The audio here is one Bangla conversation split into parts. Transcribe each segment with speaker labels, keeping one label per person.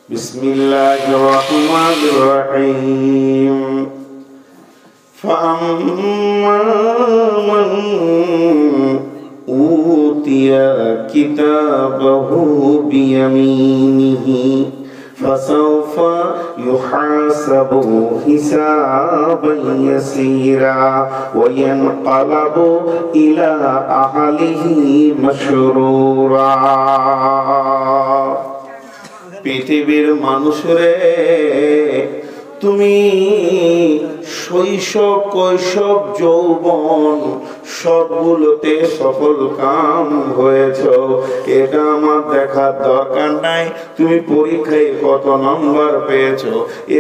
Speaker 1: বিসমিল্লাহির রহমানির রহিম ফাআম্মা মান উতিয়া কিতাবাহু বিয়ামিনিহি ফাসাউফা ইউহাসাবু হিসাবান ইয়াসীরা ওয়া ইয়ানকালাবু ইলা আহলিহি মাসরুরা। পৃথিবীর মানুষরে, তুমি শৈশব কৈশোর যৌবন সবগুলোতে সফল কাম হয়েছ, এটা আমার দেখার দরকার নাই। তুমি পরীক্ষায় কত নম্বর পেয়েছ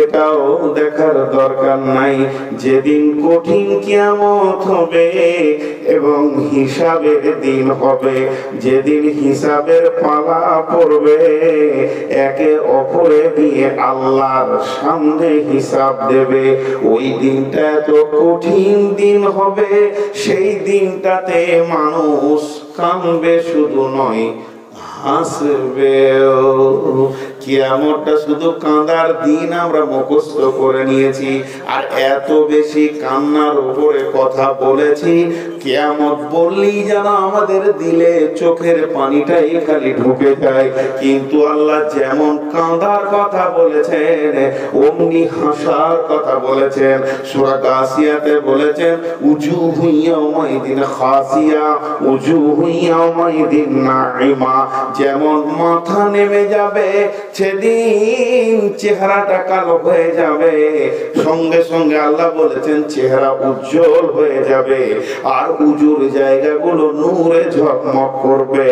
Speaker 1: এটাও দেখার দরকার নাই। যেদিন কঠিন কিয়ামত হবে এবং হিসাবের দিন হবে, যেদিন হিসাবের পালা পড়বে, একে অপরে দিয়ে আল্লাহর সামনে হিসাব দেবে, ওই দিনটা এত কঠিন দিন হবে। সেই দিনটাতে মানুষ কাঁদবে শুধু নয়, হাসবে। কিয়ামতটা শুধু কাঁদার দিন আমরা মুখস্থ করে নিয়েছি, আর এত বেশি কান্নার উপরে কথা বলেছি। কিয়ামত বললেই যেন আমাদের দিলে চোখের পানিটাই খালি ঢুকে যায়। কিন্তু আল্লাহ যেমন কাঁদার কথা বলেছেন অমনি হাসার কথা বলেছেন। সূরা গাসিয়াতে বলেছেন উজুহু ইয়াওমাইদিন খাসিয়া উজুহু ইয়াওমাইদিন নাঈমা। যেমন মাথা নেমে যাবে সেদিন চেহারাটা কালো হয়ে যাবে, সঙ্গে সঙ্গে আল্লাহ বলেছেন চেহারা উজ্জ্বল হয়ে যাবে, আর উজুর জায়গাগুলো নূরে ঝকমক করবে।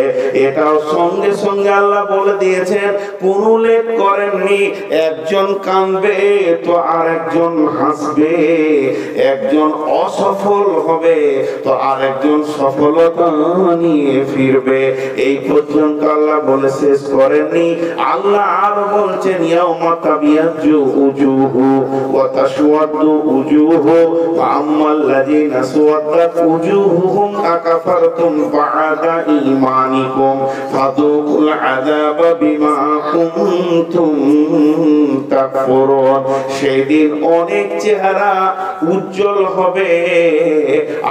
Speaker 1: এটাও সঙ্গে সঙ্গে আল্লাহ বলে দিয়েছেন, কোন লেট করেননি। একজন কাঁদবে তো আরেকজন হাসবে, একজন অসফল হবে তো আরেকজন সফলতা নিয়ে ফিরবে। এই পর্যন্ত আল্লাহ বলে শেষ করেননি। আল্লাহ আরো বলছেন ইয়াউমা তাবিয়াজ্জু উজুহু ওয়া তাসওয়াদ্দু উজুহু ওয়া আম্মাল্লাযীনা সুওয়াদ্দাত উজুহুহুম আকাফারতুম বা'দা ঈমানিকুম ফাযুকুল আযাবা বিমা কুনতুম তাকফুরুন। সেদিন অনেক চেহারা উজ্জ্বল হবে,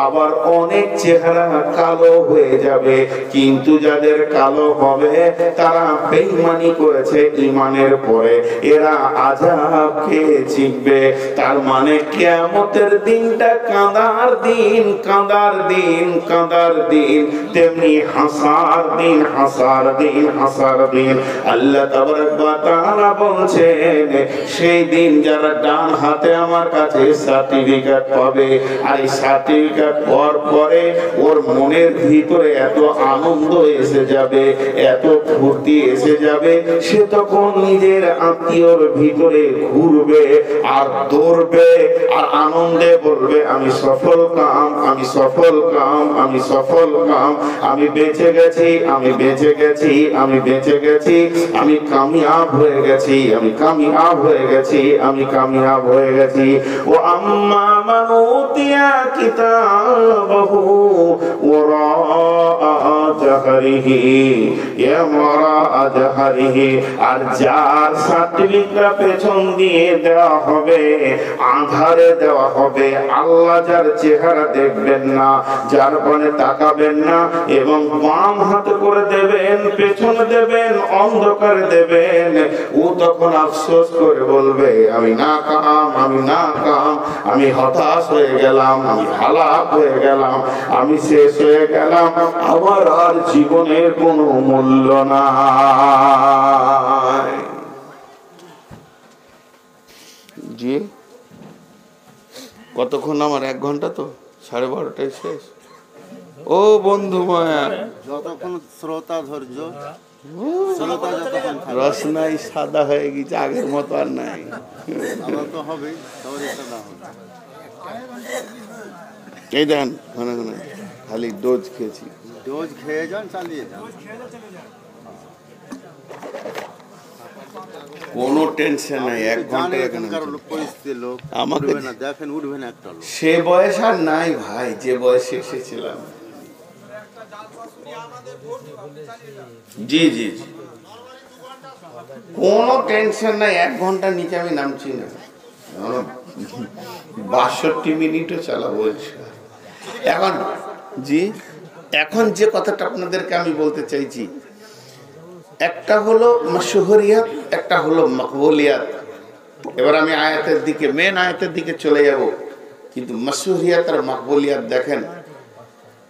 Speaker 1: আবার অনেক চেহারা কালো হয়ে যাবে। কিন্তু যাদের কালো হবে তারা বেঈমানি করেছে ঈমানের পরে, এরা আযাবকে চিনবে। তার মানে কিয়ামতের দিনটা কাঁদার দিন, কাঁদার দিন, কাঁদার দিন, তেমনি হাসার দিন, হাসার দিন, হাসার দিন। আল্লাহ তাবারক ওয়া তাআলা বলছেন সেই দিন যারা ডান হাতে আমার কাছে সার্টিফিকেট পাবে, আর এই সার্টিফিকেট পাওয়ার পরে ওর মনের ভিতরে এত আনন্দ এসে যাবে, এত ফুর্তি এসে যাবে, সে তখন নিজের আত্মীয়র ভিতরে ঘুরবে আর দৌড়বে আর আনন্দে বলবে আমি সফল কাম, আমি সফল কাম, আমি সফল কাম, আমি বেঁচে গেছি, আমি বেঁচে গেছি, আমি বেঁচে গেছি, আমি কামিয়াব হয়ে গেছি, আমি কামিয়াব হয়ে গেছি, আমি কামিয়াব হয়ে গেছি। ও আম্মা মান উতিয়া কিতাবাহু ওয়ারা জাহরিহি ইয়ামরা জাহরিহি। আর যার সার্টিফিকেট পেছন দিয়ে দেওয়া হবে, আধারে দেওয়া হবে, আল্লাহ যার চেহারা দেখবেন না, যার পানে তাকাবেন না, এবং বাম হাত করে দেবেন, পেছন দেবেন, অন্ধকারে দেবেন, ও তখন আফসোস করে বলবে আমি নাকাম, আমি নাকাম, আমি হতাশ হয়ে গেলাম, আমি হালাক হয়ে গেলাম, আমি শেষ হয়ে গেলাম, আমার আর জীবনের কোনো মূল্য নাই। জি কতক্ষণ আমার? 1 ঘন্টা তো, 12:30টায় শেষ। ও বন্ধু মায়া,
Speaker 2: যতক্ষণ শ্রোতা ধৈর্য,
Speaker 1: রস নাই, সাদা হয়ে গেছে, আগের মতো আর নাই। এই দেন ঘন ঘন খালি ডোজ খেয়েছি,
Speaker 2: ডোজ খেয়ে যান, চালিয়ে যান,
Speaker 1: কোনো টেনশন নাই। 1 ঘন্টা
Speaker 2: পরিস্থিতির লোক
Speaker 1: আমাকে
Speaker 2: দেখেন, উঠবে না একটা লোক।
Speaker 1: সে বয়স আর নাই ভাই, যে বয়সে এসেছিলাম। জি জি জি কোনো টেনশন নাই, 1 ঘন্টা নিচে আমি নামছি না, 62 মিনিটও চালাবো। এখন জি, এখন যে কথাটা আপনাদেরকে আমি বলতে চাইছি, একটা হলো মাশহুরিয়াত, একটা হলো মাকবুলিয়াত। এবার আমি আয়াতের দিকে, মেন আয়াতের দিকে চলে যাব। কিন্তু মাশহুরিয়াত আর মাকবুলিয়াত দেখেন,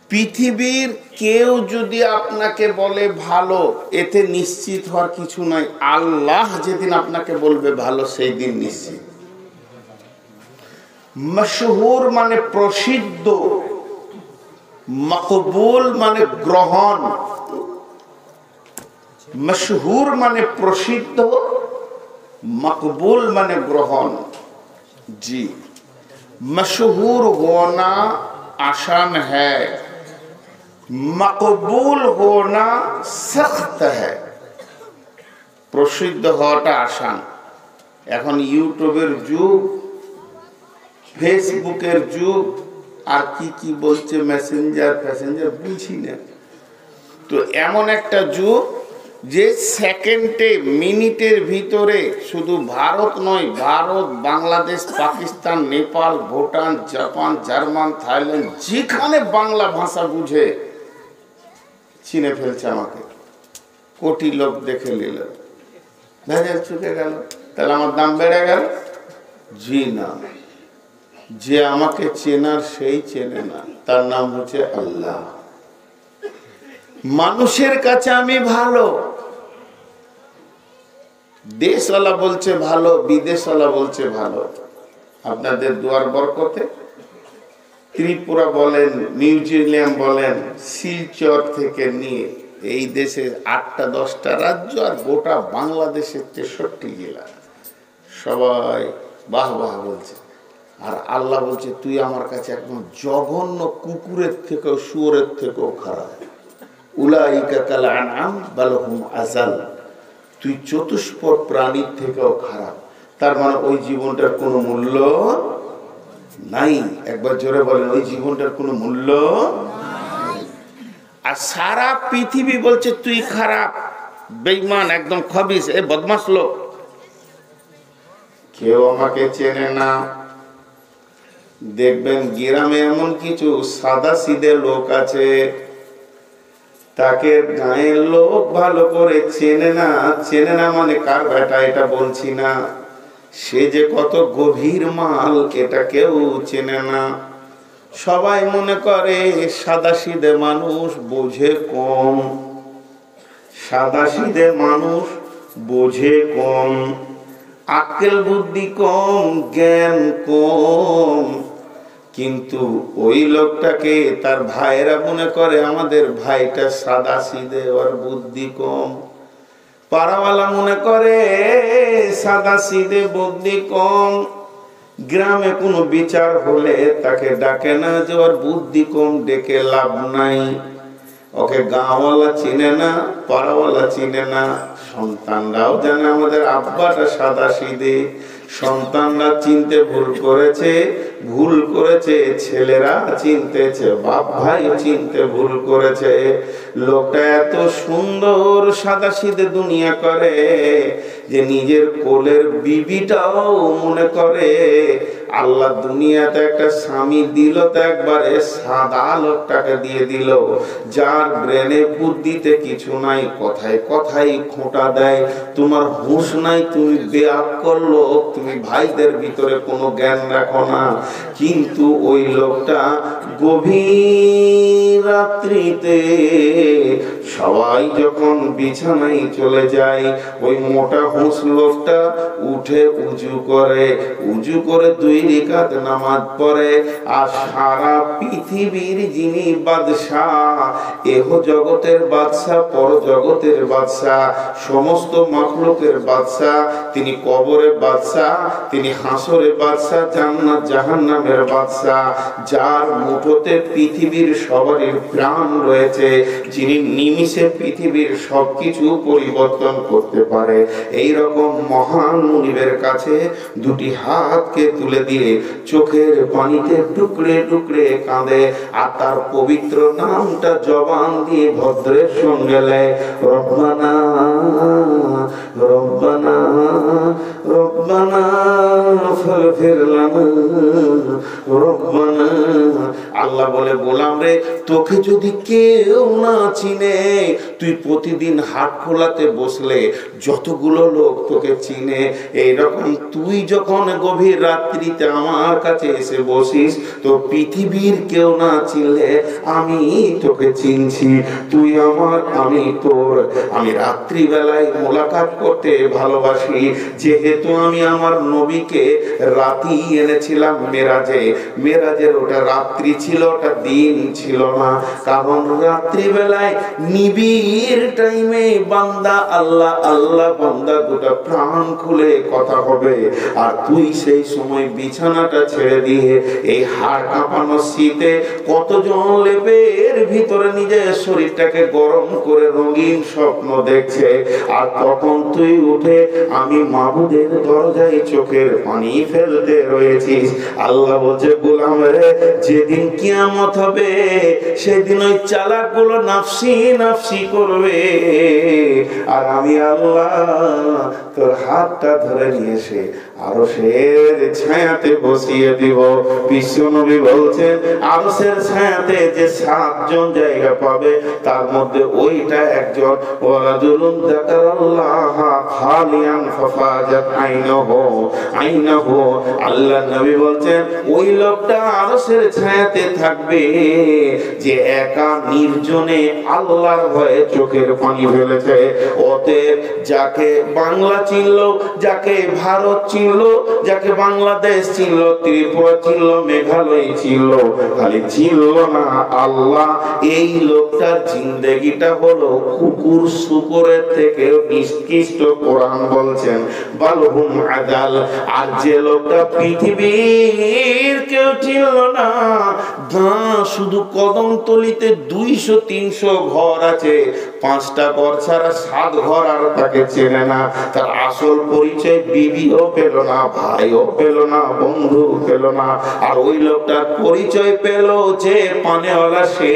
Speaker 1: পৃথিবীর কেউ যদি আপনাকে বলে ভালো, এতে নিশ্চিত হওয়ার কিছু নাই। আল্লাহ যেদিন আপনাকে বলবে ভালো, সেই দিন নিশ্চিত। মশহুর মানে প্রসিদ্ধ, মকবুল মানে গ্রহণ। মশহুর মানে প্রসিদ্ধ, মকবুল মানে গ্রহণ। जी, मशहूर होना आसान है, मकबूल होना सख्त है। প্রসিদ্ধ হওয়াটা আসান। এখন ইউটিউবের যুগ, ফেসবুকের যুগ, আর কি কি বলছে মেসেঞ্জার ফ্যাসেঞ্জার বুঝি না। তো এমন একটা যুগ যে সেকেন্ডে, মিনিটের ভিতরে শুধু ভারত নয়, Bharat, Bangladesh, Pakistan, Nepal, Bhutan, Japan, German, Thailand, যেখানে বাংলা ভাষা বুঝে চিনে ফেলছে আমাকে। কোটি লোক দেখে নিল, ভেজাল চুকে গেল। তাহলে আমার দাম বেড়ে গেল? জি না, যে আমাকে চেনার সেই চেনে না, তার নাম হচ্ছে আল্লাহ। মানুষের কাছে আমি ভালো, দেশওয়ালা বলছে ভালো, বিদেশওয়ালা বলছে ভালো। আপনাদের দুয়ার বরকতে ত্রিপুরা বলেন, মিউজিয়াম বলেন, শিলচর থেকে নিয়ে এই দেশের 8টা 10টা রাজ্য আর গোটা বাংলাদেশের 63 জেলা, সবাই বাহ বাহ বলছে। আর আল্লাহ বলছে, তুই আমার কাছে একদম জঘন্য কুকুরের থেকেও, শুয়োরের থেকেও খারাপ। উলাইকা কাল আনআম বাল হুম আযাল, তুই চতুষ্পদ প্রাণীর থেকেও খারাপ। তার মানে ওই জীবনটার কোনো মূল্য নাই। একবার জোরে বলেন, ওই জীবনটার কোনো মূল্য। আর সারা পৃথিবী বলছে তুই খারাপ, বেঈমান, একদম খবিস, এ বদমাশ লোক। কেউ আমাকে চেনে না। দেখবেন গ্রামে এমন কিছু সাদা সিধে লোক আছে, তাকে গায়ের লোক ভালো করে চেনে না। চেনে না মানে কার বেটা এটা বলছি না, সে যে কত গভীর মাল এটা কেউ চেনে না। সবাই মনে করে সাদা সিধে মানুষ বোঝে কম, সাদা সিধে মানুষ বোঝে কম, আক্কেল বুদ্ধি কম, জ্ঞান কম। কিন্তু ওই লোকটাকে তার ভাইরা মনে করে আমাদের ভাইটা সাদা সিধে, ওর বুদ্ধি কম। পাড়াওয়ালা মনে করে সাদা সিধে, বুদ্ধি কম। গ্রামে কোনো বিচার হলে তাকে ডাকে না, যে ওর বুদ্ধি কম, ডেকে লাভ নাই। ওকে গাঁওয়ালা চিনে না, পাড়াওয়ালা চিনে না। সন্তানরাও জানে আমাদের আব্বাটা সাদা সিধে। সন্তানরা চিনতে ভুল করেছে, ছেলেরা চিনতেছে, বাপ ভাই চিনতে ভুল করেছে। লোকটা এত সুন্দর সাদা সিধে দুনিয়া করে যে নিজের কোলের বিবিটাও মনে করে আল্লাহ দুনিয়াতে একটা স্বামী দিল তো একবারে সাদা লোকটাকে দিয়ে দিল, যার ব্রেনে বুদ্ধিতে কিছু নাই, কথায় কথায় খোঁটা দেয়। তোমার হুঁশ নাই, তুমি বেআক্কেল লোক, তুমি ভাইদের ভিতরে কোনো জ্ঞান রাখো না। কিন্তু ওই লোকটা গভীর রাত্রিতে সবাই যখন বিছানায় চলে যায়, ওই মোটা হুঁশ লোকটা উঠে উজু করে 2 রাকাত নামাজ পড়ে। আর সারা পৃথিবীর যিনি বাদশাহ, এহ জগতের বাদশাহ, পর জগতের বাদশাহ, সমস্ত মাখলুকের বাদশাহ, তিনি কবরের বাদশাহ, তিনি হাসরের বাদশাহ, জান্নাত জাহান্নামের বাদশাহ, যার মুঠোতে পৃথিবীর সবারই প্রাণ রয়েছে, যিনি নিমিষে নিমিষে পৃথিবীর সবকিছু পরিবর্তন করতে পারে। এই রকম মহান মুনিবের কাছে দুটি হাতকে তুলে দিয়ে চোখের পানিতে টুকরে টুকরে কাঁদে, আর তার পবিত্র নামটা জবান দিয়ে ভদ্রের সঙ্গে লেয়, রব্বানা রব্বানা রব্বানা ফাগফির লানা রব্বানা। আল্লাহ বলে, গোলাম রে, তোকে যদি কেউ না চিনে, তুই প্রতিদিন হাট খোলাতে বসলে যতগুলো লোক তোকে চিনে, এইরকম তুই যখন গভীর রাত্রিতে আমার কাছে এসে বসিস, তো পৃথিবীর কেউ না চিনলে আমি তোকে চিনছি, তুই আমার আমি তোর। আমি রাত্রিবেলায় মোলাকাত করতে ভালোবাসি, যেহেতু আমি আমার নবীকে রাতি এনেছিলাম মেরাজে। মেরাজের ওটা রাত্রি ছিল, ওটা দিন ছিল না, কারণ রাত্রিবেলায় নিবিড় টাইমে বান্দা আল্লাহ আল্লাহ বান্দা গোটা প্রাণ খুলে কথা হবে। আর তুই সেই সময় বিছানাটা ছেড়ে দিয়ে এই হাড় কাঁপানো শীতে কতজন লেপের ভিতরে নিজের শরীরটাকে গরম করে রঙিন স্বপ্ন দেখছে, আর তখন তুই উঠে আমি মাবুদের দরজায় চোখের পানি ফেলতে রয়েছিস। আল্লাহ বলছে, গোলাম রে, যেদিন কিয়ামত হবে সেদিন ওই চালাকগুলো নাফসি নাফসি করবে, আর আমি আল্লাহ তোর হাতটা ধরে নিয়ে এসে আরশের ছায়াতে বসিয়ে দিব। বিশ্বনবী বলছেন, আরশের ছায়াতে যে 7 জন জায়গা পাবে, তার মধ্যে ওইটা একজন, ওয়ারাজুলুন যাকারাল্লাহ খালিয়ান ফাফাজাত আইনাহু। আল্লাহ নবী বলছেন, ওই লোকটা আরশের ছায়াতে থাকবে যে একা নির্জনে আল্লাহর ভয়ে চোখের পানি ফেলেছে। অতএব যাকে বাংলা চিনল, যাকে ভারত চিনল, যাকে বাংলাদেশ চিনল, ত্রিপুরা চিনল, মেঘালয় চিনল, খালি চিনল না আল্লাহ, এই লোকটার জিন্দেগিটা হলো কুকুর শুকরের থেকে নিকৃষ্ট। কোরআন বলছেন, বালহুম আদাল। আর যে লোকটা পৃথিবীর কেউ চিনল না, শুধু কদমতলিতে 200-300 ঘর আছে, 5টা ঘর ছাড়া 7 ঘর আর তাকে চেনে না। তার আসল পরিচয় বিবিও পেল না, ভাইও পেল না, বন্ধু পেল না। আর ওই লোকটার পরিচয় পেল যে পানেওয়ালা, সে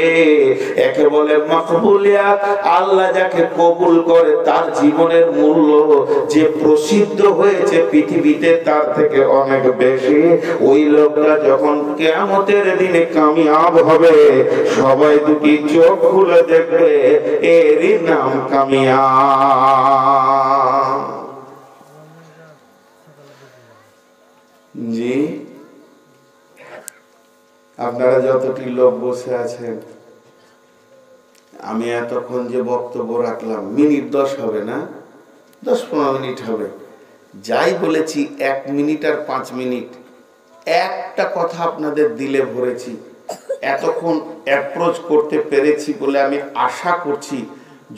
Speaker 1: একে বলে মাকবুলিয়াত। আল্লাহ যাকে কবুল করে তার জীবনের মূল্য যে প্রসিদ্ধ হয়েছে পৃথিবীতে তার থেকে অনেক বেশি। ওই লোকটা যখন কিয়ামতের দিনে কামিয়াব হবে, সবাই দুটি চোখ খুলে দেখবে, এরই নাম কামিয়াব। জি, আপনারা যতটি লোক বসে আছেন, আমি এতক্ষণ যে বক্তব্য রাখলাম, মিনিট 10 হবে না, 10-15 মিনিট হবে। যাই বলেছি 1 মিনিট আর 5 মিনিট, একটা কথা আপনাদের দিলে ভরেছি। এতক্ষণ অ্যাপ্রোচ করতে পেরেছি বলে আমি আশা করছি,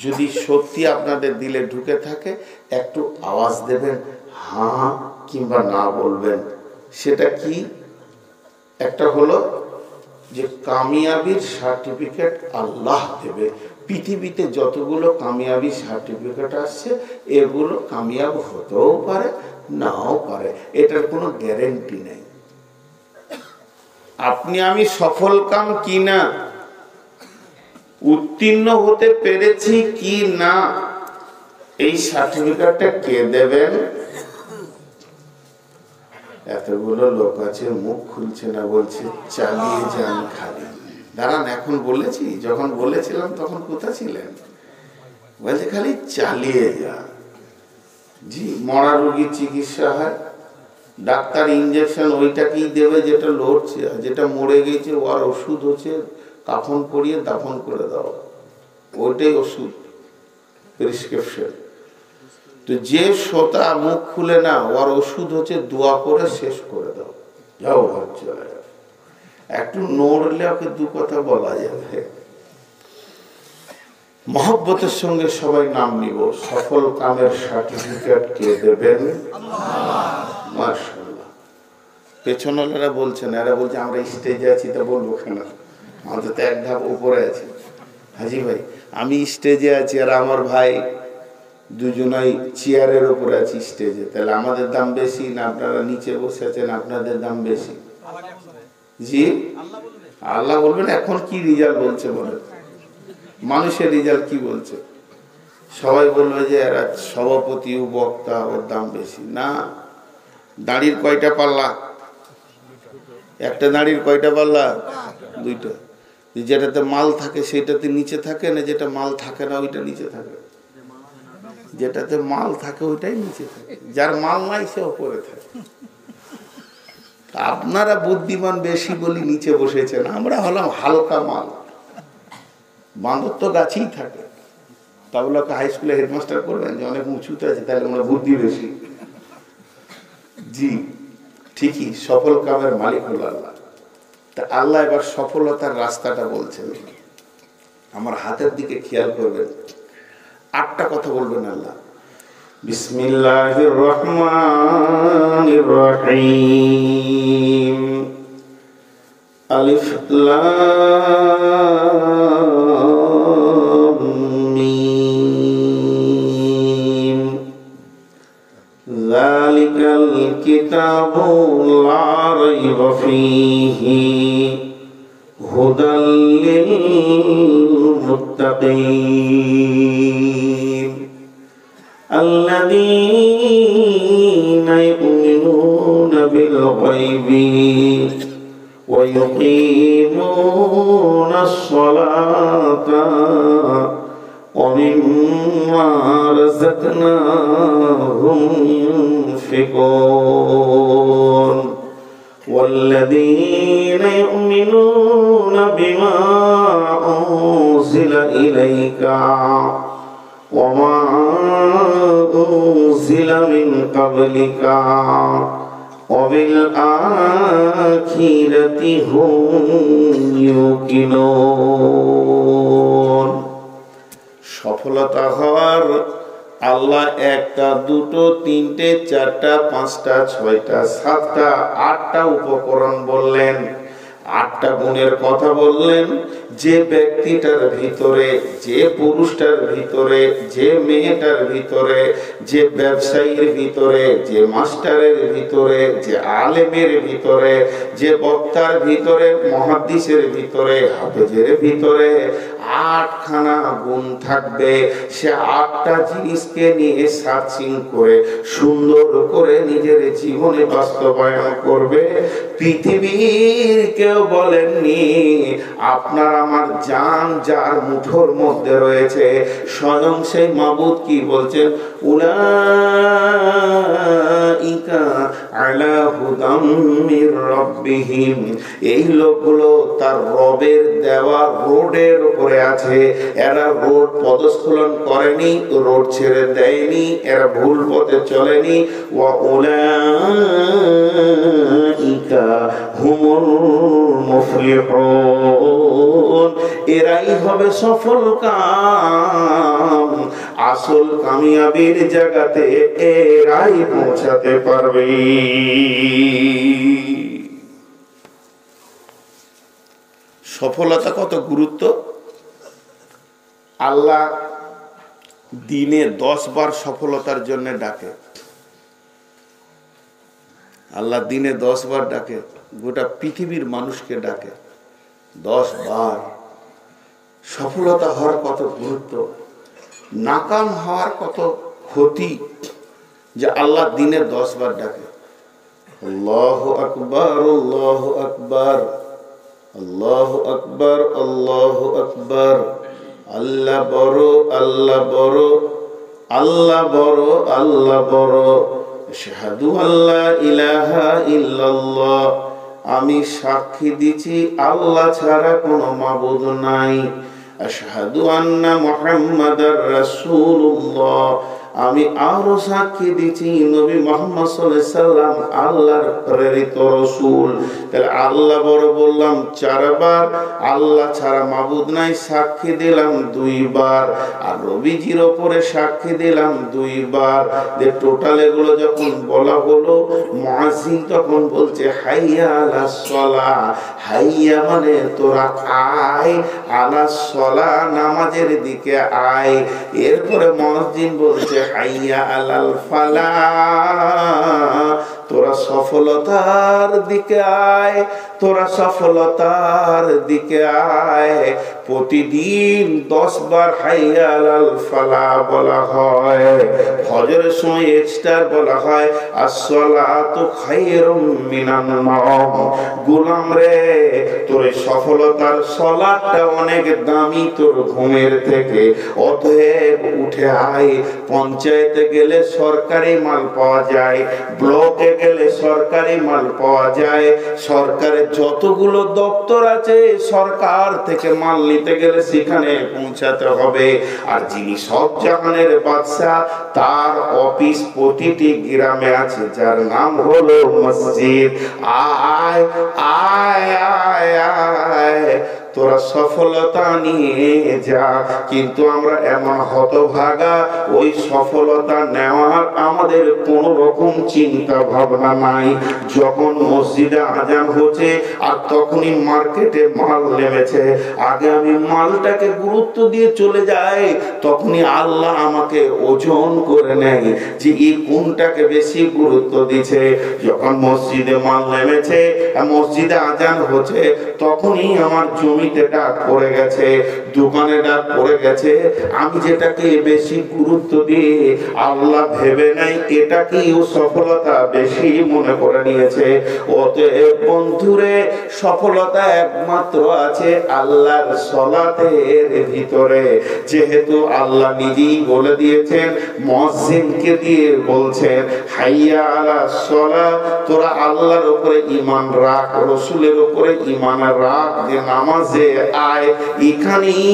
Speaker 1: যদি সত্যি আপনাদের দিলে ঢুকে থাকে, একটু আওয়াজ দেবেন, হ্যাঁ কিংবা না বলবেন। সেটা কি? একটা হলো যে কামিয়াবির সার্টিফিকেট আল্লাহ দেবে। পৃথিবীতে যতগুলো কামিয়াবি সার্টিফিকেট আসছে, এগুলো কামিয়াব হতেও পারে, নাও পারে, এটার কোনো গ্যারেন্টি নেই। আপনি আমি সফল কাম কি না, উত্তীর্ণ হতে পেরেছি কি না, এই সার্টিফিকেটটা কে দেবেন? এতগুলো লোক আছে, মুখ খুলছে না, বলছে চালিয়ে যান খালি। দাঁড়ান, এখন বলেছি, যখন বলেছিলাম তখন কোথা ছিলেন? বলছে খালি চালিয়ে যান। জি, মরা রোগীর চিকিৎসা হয়, ডাক্তার ইঞ্জেকশন ওইটাকেই দেবে যেটা লড়ছে, যেটা মরে গেছে ওর ওষুধ হচ্ছে কাফন পরিয়ে দাফন করে দাও, ওইটাই ওষুধ, প্রেসক্রিপশন। তো যে শ্রোতা মুখ খুলে না, ওর ওষুধ হচ্ছে দোয়া করে শেষ করে দাও, যাও ঘর চলে যাও। একটু নড়লে ওকে 2 কথা বলা যাবে। মহব্বতের সঙ্গে সবাই নাম নিব। সফল কামের সার্টিফিকেট কে দেবেন? মাশাআল্লাহ। পেছনওয়ালারা বলছেন, এরা বলছে আমরা স্টেজে আছি, তা বলবো কেন, অন্তত 1 ধাপ উপরে আছি। হাজি ভাই, আমি স্টেজে আছি আর আমার ভাই দুজনাই চেয়ারের উপরে আছি স্টেজে, তাহলে আমাদের দাম বেশি না আপনারা নিচে বসে আছেন আপনাদের দাম বেশি? জি আল্লাহ বলবেন। এখন কি রেজাল্ট বলছে বলেন, মানুষের রেজাল্ট কি বলছে? সবাই বলবে যে এরা সভাপতি ও বক্তা, ওর দাম বেশি। না, দাড়ির কয়টা পাল্লা? একটা দাড়ির কয়টা পাল্লা? দুইটা। যেটাতে মাল থাকে সেটাতে নিচে থাকে না, যেটা মাল থাকে না ওইটা নিচে থাকে? যেটাতে মাল থাকে ওইটাই নিচে থাকে, যার মাল নাই সে উপরে থাকে। আপনারা বুদ্ধিমান বেশি বলি নিচে বসেছেন, আমরা হলাম হালকা মাল। বাঁদর তো গাছেই থাকে, তা বলে হাই স্কুলে হেডমাস্টার করবেন যে অনেক উঁচুতে আছে, তাহলে আমরা বুদ্ধি বেশি? জি ঠিকই, সফল কামের মালিক হল আল্লাহ। তা আল্লাহ এবার সফলতার রাস্তাটা বলছেন। আমার হাতের দিকে খেয়াল করবেন, 8টা কথা বলবেন আল্লাহ। বিসমিল্লাহির রহমানির রহিম। আলিফ লাম মিম। যালিকাল কিতাবু লা রাইবা ফীহি হুদাল লিল মুত্তাকিন الذين يؤمنون بالغيب ويقيمون الصلاة ومما رزقناهم ينفقون والذين يؤمنون بما أنزل إليك وما أنزل من قبلك وبالآخرة هم يوقنون। সফলতা হওয়ার আল্লাহ 1টা 2টো 3টে 4টা 5টা 6টা 7টা 8টা উপকরণ বললেন, 8টা গুণের কথা বললেন। যে ব্যক্তিটার ভিতরে, যে পুরুষটার ভিতরে, যে মেয়েটার ভিতরে, যে ব্যবসায়ীর ভিতরে, যে মাস্টারের ভিতরে, যে আলেমের ভিতরে, যে বক্তার ভিতরে, মুহাদ্দিসের ভিতরে, হাফেজের ভিতরে 8খানা গুণ থাকবে। সে 8টা জিনিসকে নিয়ে সার্চিং করে সুন্দর করে নিজের জীবনে বাস্তবায়ন করবে। পৃথিবীর কেউ বলেননি আপনার আমার জান যার মুঠোর মধ্যে রয়েছে, স্বয়ং সেই মাবুদ কি বলছেন? উলাইকা আলা হুদাম মির রাব্বিহিম। এই লোকগুলো তার রবের দেওয়া রোডের উপরে আছে। এরা রোড পদস্খলন করেনি, রোড ছেড়ে দেয়নি, এরা ভুল পথে চলেনি। ওয়া উলাইকা হুমুল মুফলিহুন। এরাই হবে সফল কাম। আসল কামিয়াবির জায়গাতে এরাই পৌঁছাতে পারবে। সফলতা কত গুরুত্ব! আল্লাহ দিনে 10 বার সফলতার জন্য ডাকে। আল্লাহ দিনে 10 বার ডাকে, গোটা পৃথিবীর মানুষকে ডাকে 10 বার। সফলতা হওয়ার কত গুরুত্ব, নাকাম হওয়ার কত ক্ষতি, যে আল্লাহ দিনে 10 বার ডাকে। আল্লাহু আকবার, আল্লাহু আকবার, আল্লাহু আকবার, আল্লাহু আকবার। আল্লাহ বড়, আল্লাহ বড়, আল্লাহ বড়, আল্লাহ বড়। আশহাদু আল্লা ইলাহা ইল্লাল্লাহ। আমি সাক্ষী দিচ্ছি আল্লাহ ছাড়া কোনো মাবুদ নাই। আশহাদু আন্না মুহাম্মাদার রাসূলুল্লাহ। আমি আরো সাক্ষী দিচ্ছি নবী মুহাম্মদ সাল্লাল্লাহু আলাইহি সাল্লাম আল্লাহর প্রেরিত রাসূল। তাহলে আল্লাহ বড় বললাম 4 বার, আল্লাহ ছাড়া মাবুদ নাই সাক্ষী দিলাম 2 বার, আর নবীজির উপরে সাক্ষী দিলাম 2 বার। যে টোটাল এগুলো যখন বলা হলো, মুয়াজ্জিন তখন বলছে হাইয়া আলাস সালাহ। হাইয়া মানে তোরা আয়, আলাস সালাহ নামাজের দিকে আয়। এরপরে মুয়াজ্জিন বলছে হাইয়া আলাল ফালাহ, তোরা সফলতার দিকে আয়, তোরা সফলতার দিকে আয়। প্রতিদিন 10 বার হাইয়া আলাল ফালাহ বলা হয়। ফজরের সময় এক্সট্রা বলা হয় আসসালাতু খায়রুম মিনান নাওম। গোলাম রে, তোর সফলতার সালাতটা অনেক দামি তোর ঘুমের থেকে, অতএব উঠে আয়। পঞ্চায়েতে গেলে সরকারি মাল পাওয়া যায়, ব্লকে গেলে সরকারি মাল পাওয়া যায়, সরকারের যতগুলো দপ্তর আছে সরকার থেকে মাল নিতে গেলে সেখানে পৌঁছাতে হবে। আর যিনি সব জাহানের বাদশা, তার অফিস প্রতিটি গ্রামে আছে, যার নাম হলো মসজিদ। আয় আয় আয় আয়, তোরা সফলতা নিয়ে যা। কিন্তু আমরা এমন হতভাগা, ওই সফলতা নেওয়ার আমাদের কোন রকম চিন্তা ভাবনা নাই। যখন মসজিদে আজান হচ্ছে আর তখনই মার্কেটে মাল নেমেছে, আগে আমি মালটাকে গুরুত্ব দিয়ে চলে যাই, তখনই আল্লাহ আমাকে ওজন করে নেয় যে এই কোনটাকে বেশি গুরুত্ব দিচ্ছে। যখন মসজিদে মাল নেমেছে, মসজিদে আজান হচ্ছে, তখনই আমার জমিতে ডাক পড়ে গেছে, দোকানে ডাক পড়ে গেছে, আমি যেটাকে বেশি গুরুত্ব দিয়ে আল্লাহ ভেবে নাই এটাকেই ও সফলতা বেশি মনে করে নিয়েছে। অতএব বন্ধুরে, সফলতা একমাত্র আছে আল্লাহর সালাতের ভিতরে। যেহেতু আল্লাহ নিজেই বলে দিয়েছেন, মুয়াজ্জিনকে দিয়ে বলছেন হাইয়া আলাস সালাহ, তোরা আল্লাহর উপরে ঈমান রাখ, রাসূলের উপরে ঈমান রাখ, যে নামাজে আয়। এখানেই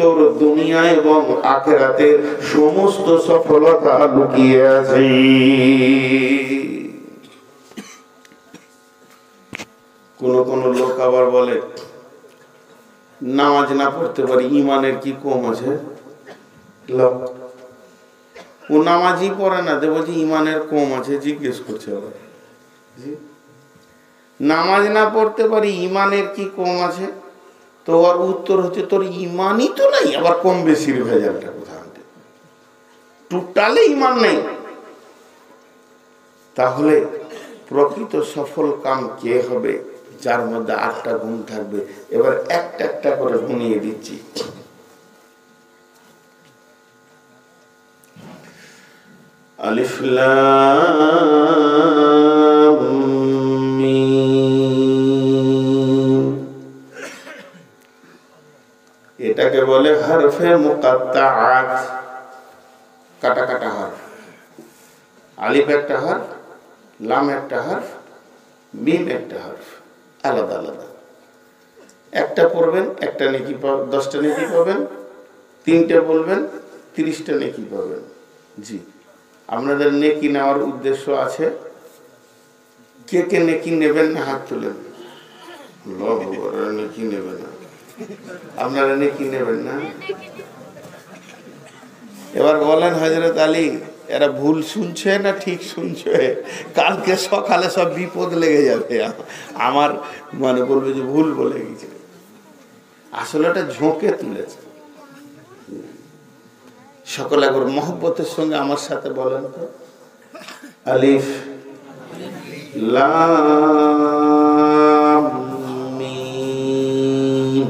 Speaker 1: তোর দুনিয়া এবং আখিরাতের সমস্ত সফলতা লুকিয়ে আছে। কোন লোক আবার বলে নামাজ না পড়তে পারি, ঈমানের কি কম আছে? ও নামাজই পড়ে না, বলছে ঈমানের কম আছে। জিজ্ঞেস করছে আবার, নামাজ না পড়তে পারি ঈমানের কি কম আছে? তো ওর উত্তর হচ্ছে তোর ঈমানই তো নাই, আবার কম বেশির ভেজালটা কোথায়? টোটালি ঈমান নেই। তাহলে প্রকৃত সফল কাম কে হবে? যার মধ্যে 8টা গুণ থাকবে। এবার একটা একটা করে গুনিয়ে দিচ্ছি। আলিফ লাম মিম, এটাকে বলে হরফে মুকাত্তাআত, কাটা কাটা হরফ। আলিফ একটা হরফ, লাম একটা হরফ, মিম একটা হরফ, আলাদা আলাদা। একটা পড়বেন একটা নেকি পাবেন, 10টা নেকি পাবেন। 3টে বলবেন 30টা নেকি পাবেন। জি, আপনাদের নেকি নেওয়ার উদ্দেশ্য আছে? কে কে নেকি নেবেন না হাত তুলেন। নেকি নেবেন না, আপনারা নেকি নেবেন না? এবার বলেন হযরত আলী, এরা ভুল শুনছে না ঠিক শুনছে? কালকে সকালে সব বিপদ লেগে যাবে, আমার মানে বলবে যে ভুল বলে গেছে। আসলে এটা ঝোঁকে তুলেছে। সকলে একবার মহব্বতের সঙ্গে আমার সাথে বলেন তো, আলিফ লাম মিম।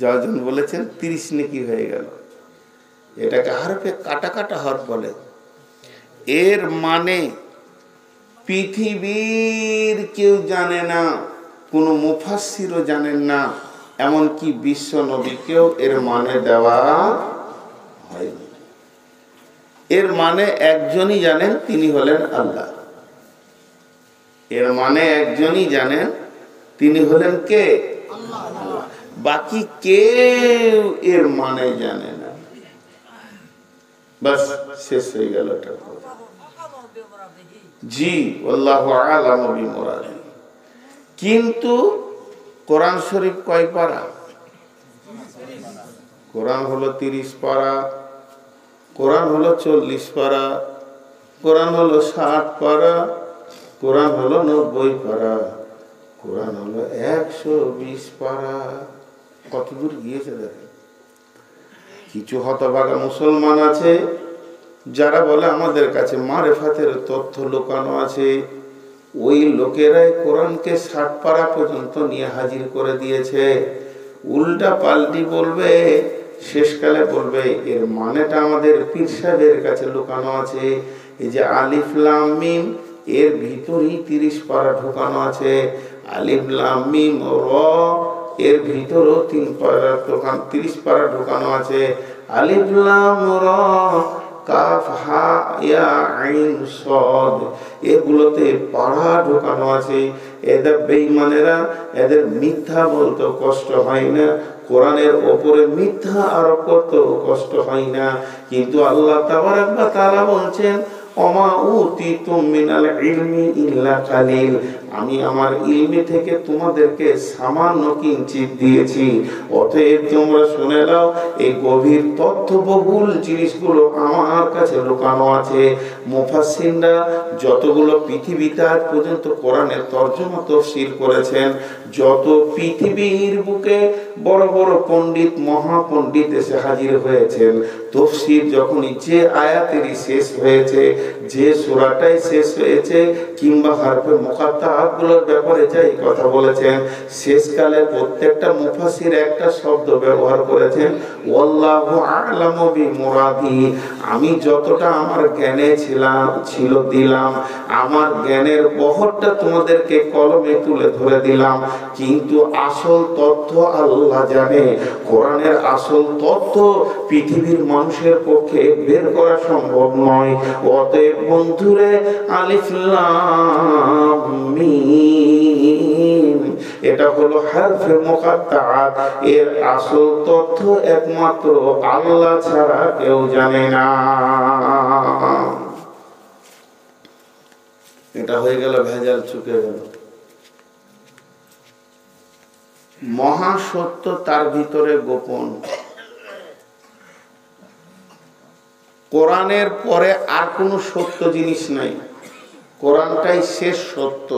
Speaker 1: যখন বলেছেন 30 নেকি হয়ে গেল। এটাকে হরফে কাটা কাটা হরফ বলে। এর মানে পৃথিবীর কেউ জানে না, কোনো মুফাসসিরও জানেন না, এমনকি বিশ্ব নবীকেও এর মানে দেওয়া হয়নি। এর মানে একজনই জানেন, তিনি হলেন আল্লাহ। এর মানে একজনই জানেন, তিনি হলেন কে? আল্লাহ। বাকি কেউ এর মানে জানে না। বাস শেষ হয়ে গেল এটা। জি আল্লাহু আ'লামু বিমুরাদি। কিন্তু কোরআন শরীফ কয় পারা? কোরআন হলো 30 পারা, কোরআন হলো 40 পারা, কোরআন হলো 60 পারা, কোরআন হলো 90 পারা, কোরআন হলো 120 পারা। কত দূর গিয়েছে দেখেন। কিছু হতভাগা মুসলমান আছে যারা বলে আমাদের কাছে মারেফাতের তথ্য লুকানো আছে। ওই লোকেরাই কোরআনকে 60 পারা পর্যন্ত নিয়ে হাজির করে দিয়েছে। উল্টা পাল্টি বলবে, শেষকালে বলবে এর মানেটা আমাদের পীর সাহেবের কাছে লুকানো আছে। এই যে আলিফ লাম মিম, এর ভিতরেই 30 পারা ঢোকানো আছে। আলিফ লাম মিম র, এর ভিতরেও 30 পারা ঢোকানো আছে। আলিফ লাম র কাফ হা ইয়া আইন সদ, এগুলোতে পাড়া ঢোকানো আছে। এদের বেঈমানেরা, এদের মিথ্যা বলতে কষ্ট হয় না, কোরআনের ওপরে মিথ্যা আরোপ করতে কষ্ট হয় না। কিন্তু আল্লাহ তাবারাক ওয়া তাআলা বলছেন ওমা উতিতুম মিনাল ইলমি ইল্লা কালিল, আমি আমার ইলমি থেকে তোমাদেরকে সামান্য কিঞ্চিত দিয়েছি। অতএব তোমরা শুনে নাও, এই গভীর তথ্যবহুল জিনিসগুলো আমার কাছে লুকানো আছে। মুফাসসিররা যতগুলো পৃথিবীতে আজ পর্যন্ত কোরআনের তরজমা তাফসীর করেছেন, যত পৃথিবীর বুকে বড় বড় পণ্ডিত মহাপণ্ডিত এসে হাজির হয়েছেন, তাফসীর যখনই যে আয়াতেরই শেষ হয়েছে, যে সূরাটাই শেষ হয়েছে, কিংবা হরফে মুকাত্তাআতগুলোর ব্যাপারে যাই কথা বলেছেন, শেষকালে প্রত্যেকটা মুফাসসির একটা শব্দ ব্যবহার করেছেন, ওয়াল্লাহু আ'লামু বিমুরাদি। আমি যতটা আমার জ্ঞানে ছিল দিলাম, আমার জ্ঞানের বহরটা তোমাদেরকে কলমে তুলে ধরে দিলাম, কিন্তু আসল তথ্য আল্লাহ জানে। কোরআনের আসল তথ্য পৃথিবীর মানুষের পক্ষে বের করা সম্ভব নয়। অতএব বন্ধুরে, আলিফ লাম মিম এটা হলো হরফে মুকাত্তাআত, এর আসল তথ্য একমাত্র আল্লাহ ছাড়া কেউ জানে না। এটা হয়ে গেল ভেজাল, চুকে গেল। মহাসত্য তার ভিতরে গোপন। কোরআনের পরে আর কোনো সত্য জিনিস নাই, কোরআনটাই শেষ সত্য,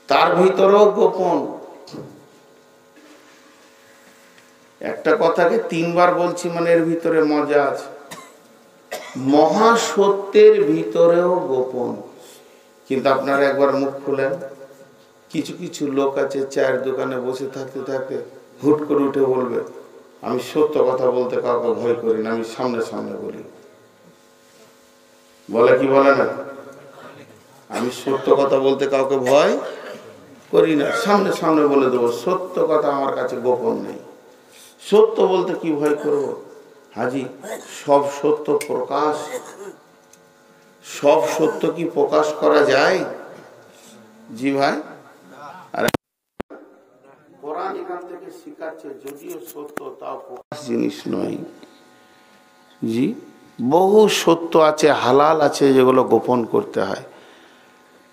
Speaker 1: তার ভিতরেও গোপন। একটা কথাকে 3 বার বলছি, মানে এর ভিতরে মজা আছে। মহাসত্যের ভিতরেও গোপন। কিন্তু আপনারা একবার মুখ খুলেন, কিছু কিছু লোক আছে চায়ের দোকানে বসে থাকতে থাকতে হুট করে উঠে বলবে, আমি সত্য কথা বলতে কাউকে ভয় করি না, আমি সামনে সামনে বলি। বলে কি বলে না? আমি সত্য কথা বলতে কাউকে ভয় করি না, সামনে সামনে বলে দেবো। সত্য কথা আমার কাছে গোপন নেই। সত্য বলতে কি ভয় করব? হাজি, সব সত্য প্রকাশ, সব সত্য কি প্রকাশ করা যায়? জি ভাই, আরে কোরআন এখান থেকে শিখাচ্ছে, যদিও সত্য তাও প্রকাশ জিনিস নয়। জি, বহু সত্য আছে, হালাল আছে, যেগুলো গোপন করতে হয়।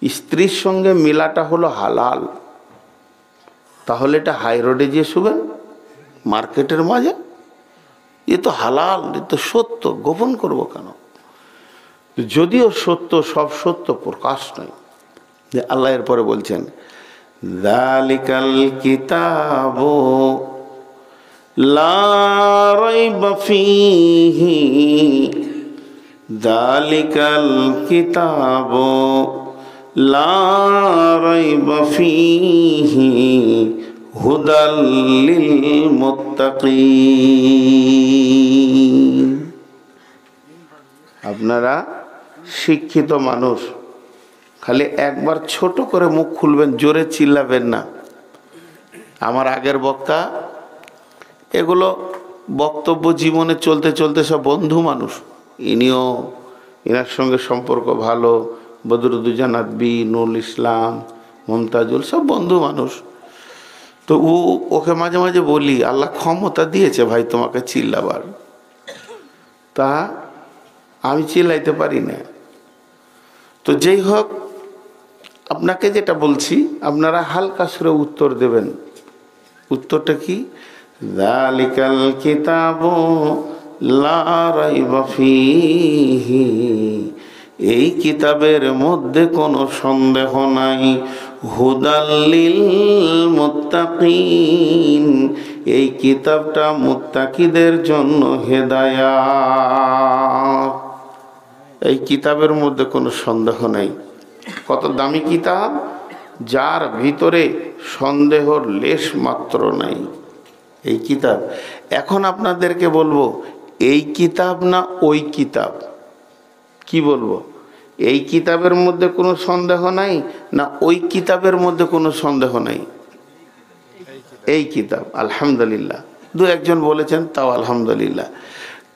Speaker 1: স্ত্রীর সঙ্গে মিলাটা হলো হালাল, তাহলে এটা হাই রোডে গিয়ে শুবেন মার্কেটের মাঝে? এ তো হালাল, এ তো সত্য, গোপন করব কেন? যদিও সত্য, সব সত্য প্রকাশ নয়। যে আল্লাহ এরপরে বলছেন, যালিকাল কিতাবু লা রাইবা ফীহি, যালিকাল কিতাবু লা রাইবা ফীহি হুদাল লিল মুত্তাকিন। আপনারা শিক্ষিত মানুষ, খালি একবার ছোট করে মুখ খুলবেন, জোরে চিল্লাবেন না। আমার আগের বক্তা এগুলো বক্তব্য জীবনে চলতে চলতে সব বন্ধু মানুষ, ইনিও এনার সঙ্গে সম্পর্ক ভালো, বদরুদ্দোজা নাদবি, নুরুল ইসলাম, মমতাজুল, সব বন্ধু মানুষ। তো ওকে মাঝে মাঝে বলি, আল্লাহ ক্ষমতা দিয়েছে ভাই তোমাকে চিল্লাবার, তা আমি চিল্লাইতে পারি না। তো যেই হোক, আপনাকে যেটা বলছি আপনারা হালকা সুরে উত্তর দেবেন। উত্তরটা কি? যালিকাল কিতাবু লা রাইবা ফীহি, এই কিতাবের মধ্যে কোনো সন্দেহ নাই। হুদাল লিল মুত্তাকিন, এই কিতাবটা মুত্তাকিদের জন্য হেদায়াত। এই কিতাবের মধ্যে কোনো সন্দেহ নাই। কত দামি কিতাব, যার ভিতরে সন্দেহর লেশ মাত্র নাই এই কিতাব। এখন আপনাদেরকে বলবো, এই কিতাব না ওই কিতাব? কি বলবো? এই কিতাবের মধ্যে কোনো সন্দেহ নাই না ওই কিতাবের মধ্যে কোনো সন্দেহ নাই? এই কিতাব। আলহামদুলিল্লাহ, দু একজন বলেছেন, তাও আলহামদুলিল্লাহ।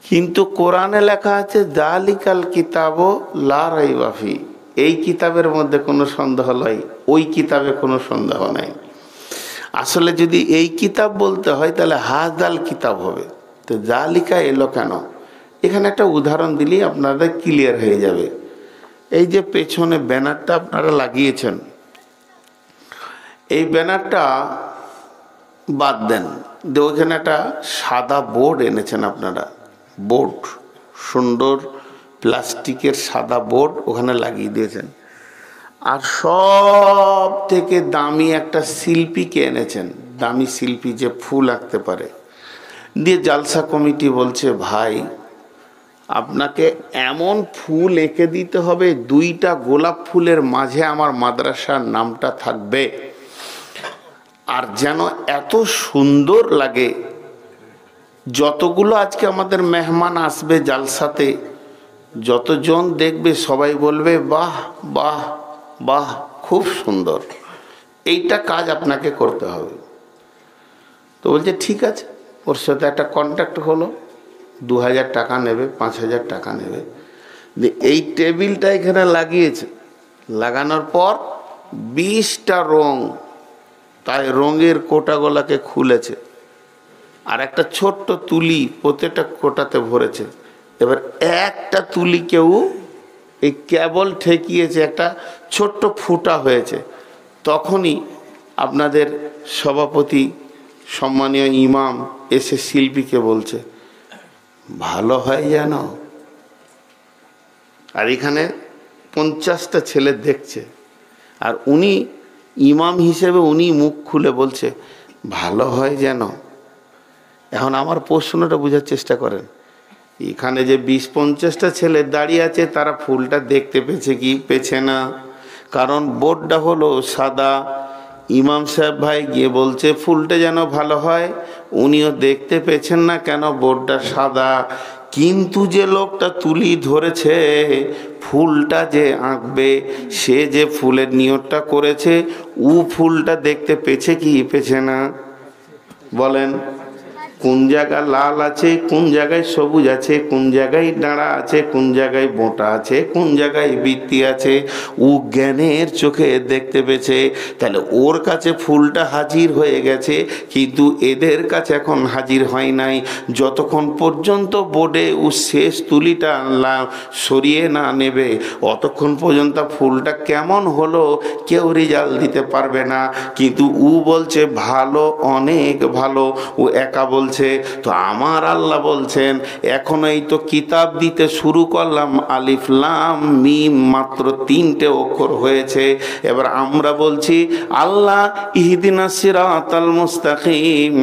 Speaker 1: কিন্তু কোরআনে লেখা আছে যালিকাল কিতাবু লা রাইবা ফি, এই কিতাবের মধ্যে কোনো সন্দেহ নাই, ওই কিতাবে কোনো সন্দেহ নাই। আসলে যদি এই কিতাব বলতে হয় তাহলে হাজাল কিতাব হবে। তো জালিকা এলো কেন? এখানে একটা উদাহরণ দিলেই আপনাদের ক্লিয়ার হয়ে যাবে। এই যে পেছনে ব্যানারটা আপনারা লাগিয়েছেন, এই ব্যানারটা বাদ দেন, ওইখানে একটা সাদা বোর্ড এনেছেন আপনারা। বোর্ড, সুন্দর প্লাস্টিকের সাদা বোর্ড ওখানে লাগিয়ে দিয়েছেন। আর সব থেকে দামি একটা শিল্পীকে এনেছেন, দামি শিল্পী যে ফুল আঁকতে পারে। দিয়ে জালসা কমিটি বলছে, ভাই আপনাকে এমন ফুল এঁকে দিতে হবে, 2টা গোলাপ ফুলের মাঝে আমার মাদ্রাসার নামটা থাকবে, আর যেন এত সুন্দর লাগে, যতগুলো আজকে আমাদের মেহমান আসবে জালসাতে, যতজন দেখবে সবাই বলবে বাহ বাহ বাহ, খুব সুন্দর। এইটা কাজ আপনাকে করতে হবে। তো বলছে ঠিক আছে। ওর সাথে একটা কন্ট্যাক্ট হলো, 2000 টাকা নেবে, 5000 টাকা নেবে। এই টেবিলটা এখানে লাগিয়েছে, লাগানোর পর 20টা রং, তাই রঙের কোটাগুলাকে খুলেছে, আর একটা ছোট্ট তুলি প্রত্যেকটা কোটাতে ভরেছে। এবার একটা তুলি কেউ এই কেবল ঠেকিয়েছে, একটা ছোট্ট ফুটা হয়েছে। তখনই আপনাদের সভাপতি সম্মানীয় ইমাম এসে শিল্পীকে বলছে, ভালো হয় যেন। আর এখানে 50টা ছেলে দেখছে, আর উনি ইমাম হিসেবে উনি মুখ খুলে বলছে ভালো হয় যেন। এখন আমার প্রশ্নটা বোঝার চেষ্টা করেন, এখানে যে 20-50টা ছেলে দাঁড়িয়ে আছে, তারা ফুলটা দেখতে পেয়েছে কি পেছে না? কারণ বোর্ডটা হলো সাদা। ইমাম সাহেব ভাই গিয়ে বলছে ফুলটা যেন ভালো হয়, উনিও দেখতে পেয়েছেন না, কেন বোর্ডটা সাদা। কিন্তু যে লোকটা তুলি ধরেছে, ফুলটা যে আঁকবে, সে যে ফুলের নিয়তটা করেছে, ও ফুলটা দেখতে পেয়েছে কি পেছে না? বলেন, কোন জায়গায় লাল আছে, কোন জায়গায় সবুজ আছে, কোন জায়গায় ডাঁড়া আছে, কোন জায়গায় বোঁটা আছে, কোন জায়গায় বৃত্তি আছে, ও জ্ঞানের চোখে দেখতে পেয়েছে। তাহলে ওর কাছে ফুলটা হাজির হয়ে গেছে, কিন্তু এদের কাছে এখন হাজির হয় নাই। যতক্ষণ পর্যন্ত বোর্ডে ও শেষ তুলিটা সরিয়ে না নেবে, অতক্ষণ পর্যন্ত ফুলটা কেমন হলো কেউ রেজাল্ট দিতে পারবে না। কিন্তু ও বলছে ভালো, অনেক ভালো। ও একা বলছে। তো আমার আল্লাহ বলছেন, এখন এই তো কিতাব দিতে শুরু করলাম, আলিফ লাম মিম মাত্র 3টে অক্ষর হয়েছে। এবার আমরা বলছি আল্লাহ ইহদিনাস সিরাতাল মুস্তাকিম,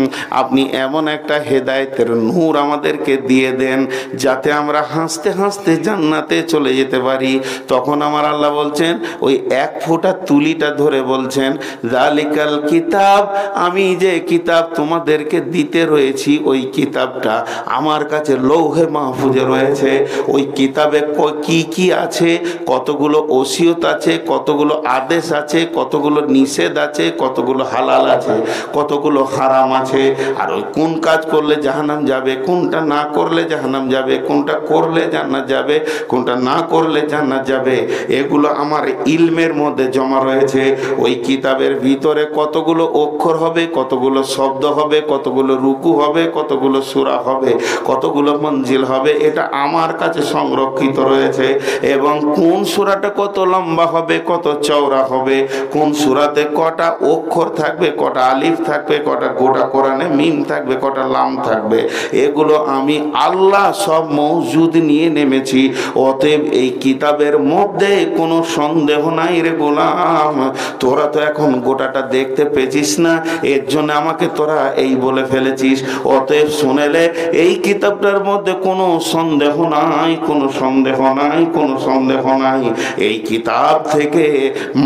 Speaker 1: আপনি এমন একটা হেদায়েতের নূর আমাদেরকে দিয়ে দেন যাতে আমরা হাসতে হাসতে জান্নাতে চলে যেতে পারি। তখন আমার আল্লাহ বলছেন, ওই 1 ফোঁটা তুলিটা ধরে বলছেন, যালিকাল কিতাব, আমি যে কিতাব তোমাদেরকে দিতে রয়েছে, ওই কিতাবটা আমার কাছে লৌহে মাহফুজে রয়েছে। ওই কিতাবে কি কি আছে, কতগুলো ওসিয়ত আছে, কতগুলো আদেশ আছে, কতগুলো নিষেধ আছে, কতগুলো হালাল আছে, কতগুলো হারাম আছে। আর ওই কোন কাজ করলে জাহান্নাম যাবে, কোনটা না করলে জাহান্নাম যাবে, কোনটা করলে জান্নাত যাবে, কোনটা না করলে জান্নাত যাবে, এগুলো আমার ইলমের মধ্যে জমা রয়েছে। ওই কিতাবের ভিতরে কতগুলো অক্ষর হবে, কতগুলো শব্দ হবে, কতগুলো রুকু হবে, হবে, কতগুলো সূরা হবে, কতগুলো মঞ্জিল হবে, এটা আমার কাছে সংরক্ষিত রয়েছে। এবং কোন সূরাটা কত লম্বা হবে, কত চওড়া হবে, কোন সূরাতে কটা অক্ষর থাকবে, কটা আলিফ থাকবে, কটা গোটা কোরআনে মিম থাকবে, কটা লাম থাকবে, এগুলো আমি আল্লাহ সব মওজুদ নিয়ে নেমেছি। অতএব এই কিতাবের মধ্যে কোনো সন্দেহ নাই রে গোলাম। তোরা তো এখন গোটাটা দেখতে পেয়েছিস না, এর জন্য আমাকে তোরা এই বলে ফেলেছিস। অতএব শুনেলে এই কিতাবটার মধ্যে কোনো সন্দেহ নাই, কোনো সন্দেহ নাই, কোনো সন্দেহ নাই। এই কিতাব থেকে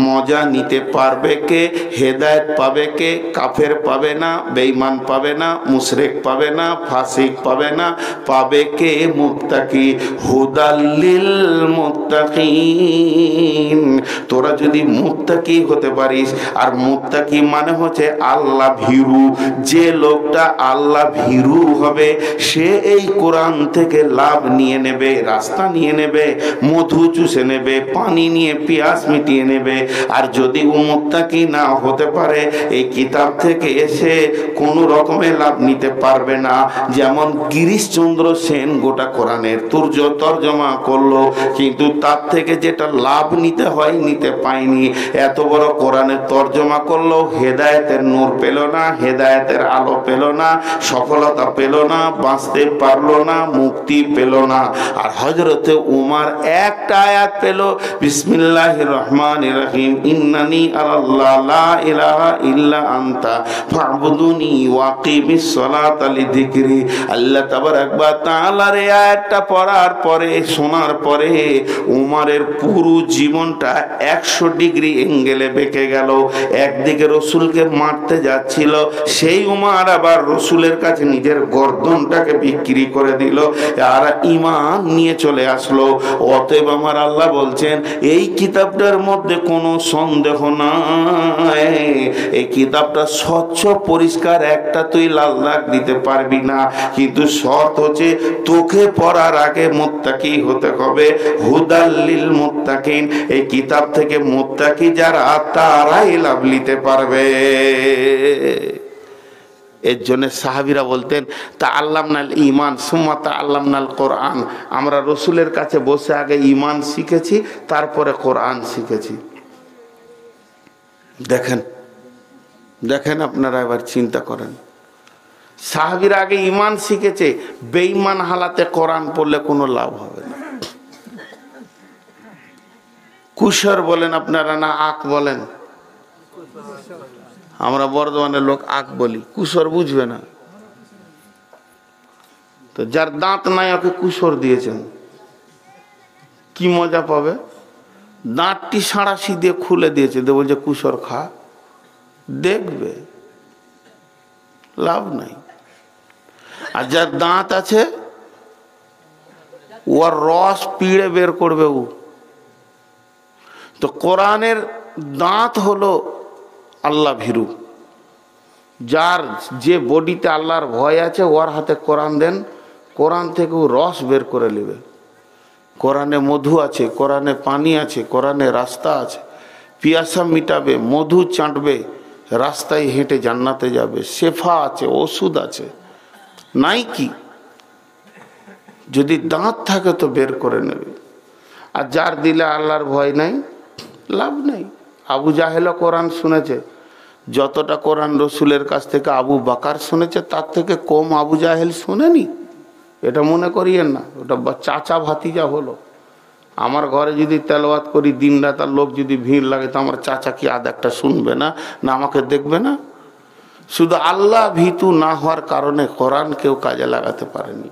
Speaker 1: মজা নিতে পারবে কে, হেদায়েত পাবে কে? কাফের পাবে না, বেঈমান পাবে না, মুশরিক পাবে না, ফাসিক পাবে না, পাবে কে? মুত্তাকি। হুদাল্লিল মুত্তাকিন। তোরা যদি মুত্তাকি হতে পারিস, আর মুত্তাকি মানে হচ্ছে আল্লাহ ভীরু, যে লোকটা আল্লাহ ভীরু হবে সে এই কোরআন থেকে লাভ নিয়ে নেবে, রাস্তা নিয়ে নেবে, মধু চুষে নেবে, পানি নিয়ে পিয়াস মিটিয়ে নেবে। আর যদি ও মুত্তাকি না হতে পারে, এই কিতাব থেকে এসে কোনো রকমের লাভ নিতে পারবে না। যেমন গিরিশচন্দ্র সেন গোটা কোরআনের তর্জমা করলো, কিন্তু তার থেকে যেটা লাভ নিতে হয় নিতে পায়নি। এত বড় কোরআনের তর্জমা করলো, হেদায়েতের নূর পেল না, হেদায়েতের আলো পেল না, সফলতা পেল না, বাঁচতে পারলো না, মুক্তি পেল না। আর হযরতে উমর একটা আয়াত পেল, বিসমিল্লাহির রহমানির রহিম, ইন্নানি আল্লাহ লা ইলাহা ইল্লা আনতা ফাবুদুনি ওয়াকিমিস সালাতা লিযিকরি। আল্লাহ তাবারাক ওয়া তাআলার এই আয়াতটা পড়ার পরে, শোনার পরে উমরের পুরো জীবনটা 100 ডিগ্রি অ্যাঙ্গেলে বেঁকে গেল। একদিকে রসুলকে মারতে যাচ্ছিল, সেই উমর আবার রসুলের কাছে নিজের গর্দনটাকে বিক্রি করে দিল, আর ঈমান নিয়ে চলে আসলো। অতএব আমার আল্লাহ বলছেন, এই কিতাবটার মধ্যে কোনো সন্দেহ নাই, এই কিতাবটা স্বচ্ছ পরিষ্কার, একটা তুই লাল দাগ দিতে পারবি না। কিন্তু শর্ত হচ্ছে তোকে পড়ার আগে মুত্তাকি হতে হবে। হুদাল্লিল মুত্তাকিন, এই কিতাব থেকে মুত্তাকি যারা, তারাই লাভ নিতে পারবে। এর জন্য সাহাবীরা বলতেন, তাআল্লামনাল ঈমান সুম্মা তাআল্লামনাল কোরআন। আমরা রসুলের কাছে বসে আগে ঈমান শিখেছি, তারপরে কোরআন শিখেছি। দেখেন দেখেন আপনারা এবার চিন্তা করেন, সাহাবীরা আগে ঈমান শিখেছে, বেঈমান হালাতে কোরআন পড়লে কোনো লাভ হবে না। কুশর বলেন আপনারা, না আক বলেন? আমরা বর্ধমানের লোক আক বলি, কুশর বুঝবে না। তো যার দাঁত নাই ওকে কুশর দিয়েছেন, কি মজা পাবে? দাঁতটি সাঁড়াশি দিয়ে খুলে দিয়েছে, দিয়ে বলছে কুশর খা, দেখবে লাভ নাই। আর যার দাঁত আছে ওর রস পিড়ে বের করবে ও। তো কোরআনের দাঁত হলো আল্লাহ ভীরু, যার যে বডিতে আল্লাহর ভয় আছে, ওর হাতে কোরআন দেন, কোরআন থেকে ও রস বের করে নেবে। কোরআনে মধু আছে, কোরআনে পানি আছে, কোরআনে রাস্তা আছে, পিয়াসা মিটাবে, মধু চাটবে, রাস্তায় হেঁটে জান্নাতে যাবে, শেফা আছে, ওষুধ আছে, নাই কি? যদি দাঁত থাকে তো বের করে নেবে। আর যার দিলে আল্লাহর ভয় নাই, লাভ নেই। আবু জাহেলও কোরআন শুনেছে, যতটা কোরআন রসুলের কাছ থেকে আবু বকর শুনেছে তার থেকে কম আবু জাহেল শুনেনি, এটা মনে করিয়েন না। ওটা চাচা ভাতিজা হলো। আমার ঘরে যদি তেলাওয়াত করি দিন রাত, আর লোক যদি ভিড় লাগে, তো আমার চাচা কি আধ একটা শুনবে না? না আমাকে দেখবে না? শুধু আল্লাহ ভীতু না হওয়ার কারণে কোরআন কেউ কাজে লাগাতে পারেনি।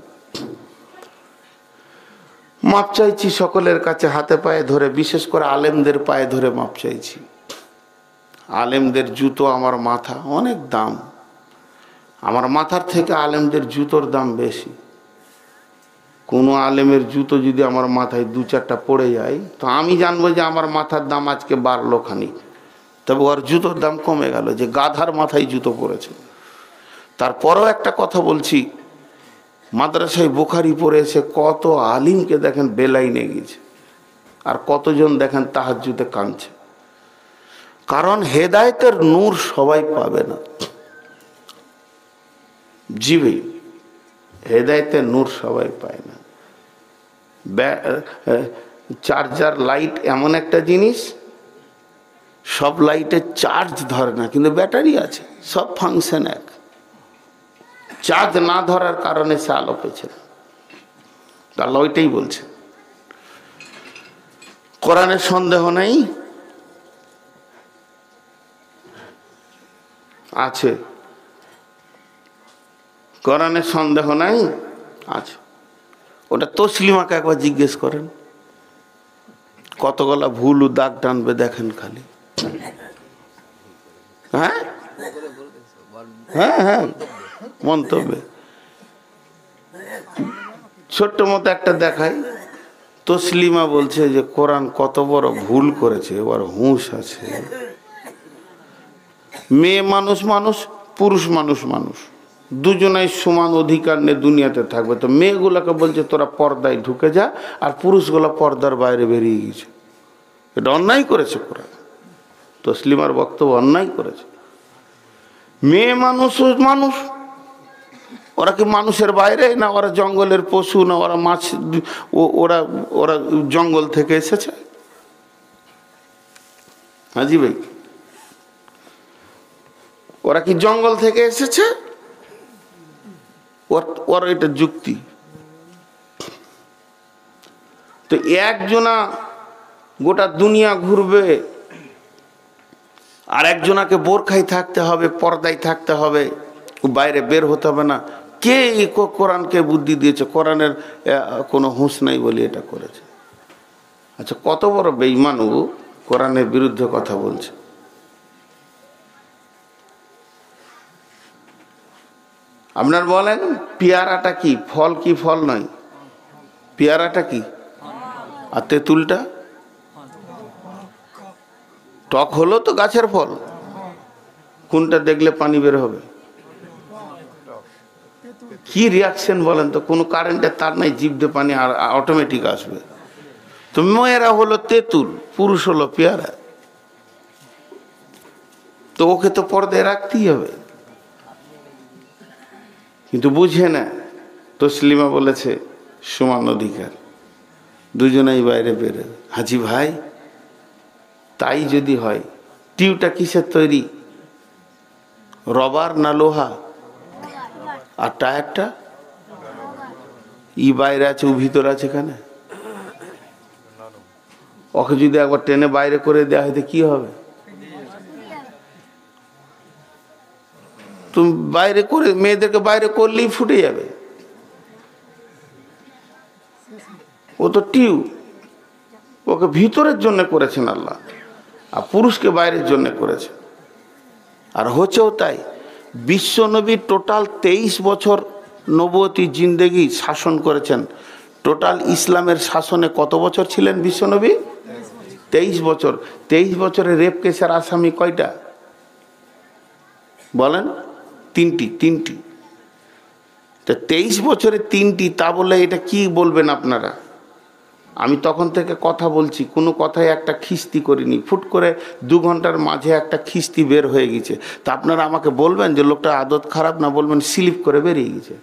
Speaker 1: মাপ চাইছি সকলের কাছে, হাতে পায়ে ধরে, বিশেষ করে আলেমদের পায়ে ধরে মাপ চাইছি। আলেমদের জুতো আমার মাথা অনেক দাম, আমার মাথার থেকে আলেমদের জুতোর দাম বেশি। কোনো আলেমের জুতো যদি আমার মাথায় 2-4টা পড়ে যায়, তো আমি জানবো যে আমার মাথার দাম আজকে বাড়লো খানিক, তবে ওর জুতোর দাম কমে গেল, যে গাধার মাথায় জুতো পড়েছে। তারপরেও একটা কথা বলছি, মাদ্রাসায় বুখারি পড়ে এসে কত আলিমকে দেখেন বেলাইনে গেছে, আর কতজন দেখেন তাহাজ্জুদে কাঁদছে। কারণ হেদায়েতের নূর সবাই পাবে না। জি ভাই, হেদায়েতের নূর সবাই পায় না। চার্জার লাইট এমন একটা জিনিস, সব লাইটের চার্জ ধরে না, কিন্তু ব্যাটারি আছে, সব ফাংশন এক। চার্জ না ধরার কারণে সে আলো পেয়েছে। আল্লাহ ওইটাই বলছে। কোরআনের সন্দেহ নেই, আছে। কোরআনের সন্দেহ নাই, আছে। ওটা তসলিমাকে একবার জিজ্ঞেস করেন, কতগুলা ভুল ও দাগ টানবে দেখেন খালি। হ্যাঁ হ্যাঁ হ্যাঁ, মন্তব্যে ছোট্ট মতো একটা দেখাই। তসলিমা বলছে যে কোরআন কত বড় ভুল করেছে, এবার হুঁশ আছে। মেয়ে মানুষ মানুষ, পুরুষ মানুষ মানুষ, দুজনাই সমান অধিকার নিয়ে দুনিয়াতে থাকবে। তো মেয়েগুলোকে বলছে তোরা পর্দায় ঢুকে যা, আর পুরুষগুলো পর্দার বাইরে বেরিয়ে গেছে। এটা অন্যায় করেছে কোরআন। তসলিমার বক্তব্য অন্যায় করেছে। মেয়ে মানুষ মানুষ, ওরা কি মানুষের বাইরে? না ওরা জঙ্গলের পশু? না ওরা মাছ? ওরা ওরা জঙ্গল থেকে এসেছে? হাজি ভাই, ওরা কি জঙ্গল থেকে এসেছে? ওর এটা যুক্তি। তো একজনা গোটা দুনিয়া ঘুরবে, আর একজনাকে বোরখায় থাকতে হবে, পর্দায় থাকতে হবে, বাইরে বের হতে হবে না। কে কোরআনকে বুদ্ধি দিয়েছে? কোরআনের কোনো হুঁশ নাই বলে এটা করেছে। আচ্ছা, কত বড় বেঈমান ও কোরআনের বিরুদ্ধে কথা বলছে। আপনার বলেন, পেয়ারাটা কি ফল? কি ফল নয়? পেয়ারাটা কি? আর তেঁতুলটা টক হলো তো গাছের ফল। কোনটা দেখলে পানি বের হবে? কি রিয়াকশন বলেন তো? কোনো কারেন্টের তার নাই, জিভ দিয়ে পানি আর অটোমেটিক আসবে। তো মেয়েরা হলো তেঁতুল, পুরুষ হলো পেয়ারা। তো ওকে তো পর্দায় রাখতেই হবে, কিন্তু বুঝে না। তসলিমা বলেছে সমান অধিকার, দুজনেই বাইরে বেরো। হাজি ভাই, তাই যদি হয়, টিউটা কিসের তৈরি? রবার না লোহা? আর টায়ারটা ই বাইরে আছে, ও ভিতরে আছে এখানে। ওকে যদি একবার টেনে বাইরে করে দেওয়া হয়, কি হবে? তুমি বাইরে করে, মেয়েদেরকে বাইরে করলেই ফুটে যাবে। ও তো টিউ, ওকে ভিতরের জন্য করেছেন আল্লাহ, আর পুরুষকে বাইরের জন্য করেছে। আর হচ্ছেও তাই। বিশ্ব নবী টোটাল 23 বছর নবুয়তি জিন্দেগি শাসন করেছেন। টোটাল ইসলামের শাসনে কত বছর ছিলেন বিশ্ব নবী? 23 বছর। 23 বছরে রেপ কেসের আসামি কয়টা বলেন? তিনটি। তো 23 বছরে 3টি, তা বলে এটা কি বলবেন আপনারা? আমি তখন থেকে কথা বলছি, কোনো কথায় একটা খিস্তি করিনি। ফুট করে 2 ঘন্টার মাঝে একটা খিস্তি বের হয়ে গেছে। তা আপনারা আমাকে বলবেন যে লোকটা আদত খারাপ, না বলবেন স্লিপ করে বেরিয়ে গেছে।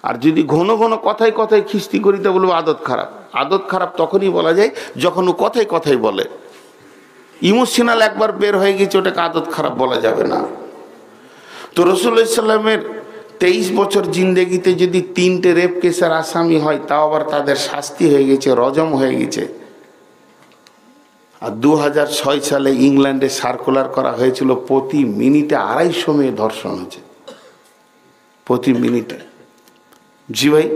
Speaker 1: আর যদি ঘন ঘন কথায় কথায় খিস্তি করি, তা বলবো আদত খারাপ। আদত খারাপ তখনই বলা যায় যখন ও কথায় কথায় বলে। ইমোশনাল একবার বের হয়ে গেছে, ওটাকে আদত খারাপ বলা যাবে না। তো রাসূলুল্লাহ সাল্লাল্লাহু আলাইহি ওয়াসাল্লামের 23 বছর জিন্দেগিতে যদি 3টে রেপ কেসের আসামি হয়, তাও আবার তাদের শাস্তি হয়ে গেছে, রজম হয়ে গেছে। আর 2006 সালে ইংল্যান্ডে সার্কুলার করা হয়েছিল, প্রতি মিনিটে 250 মেয়ে ধর্ষণ হয়েছে, প্রতি মিনিটে। জি ভাই,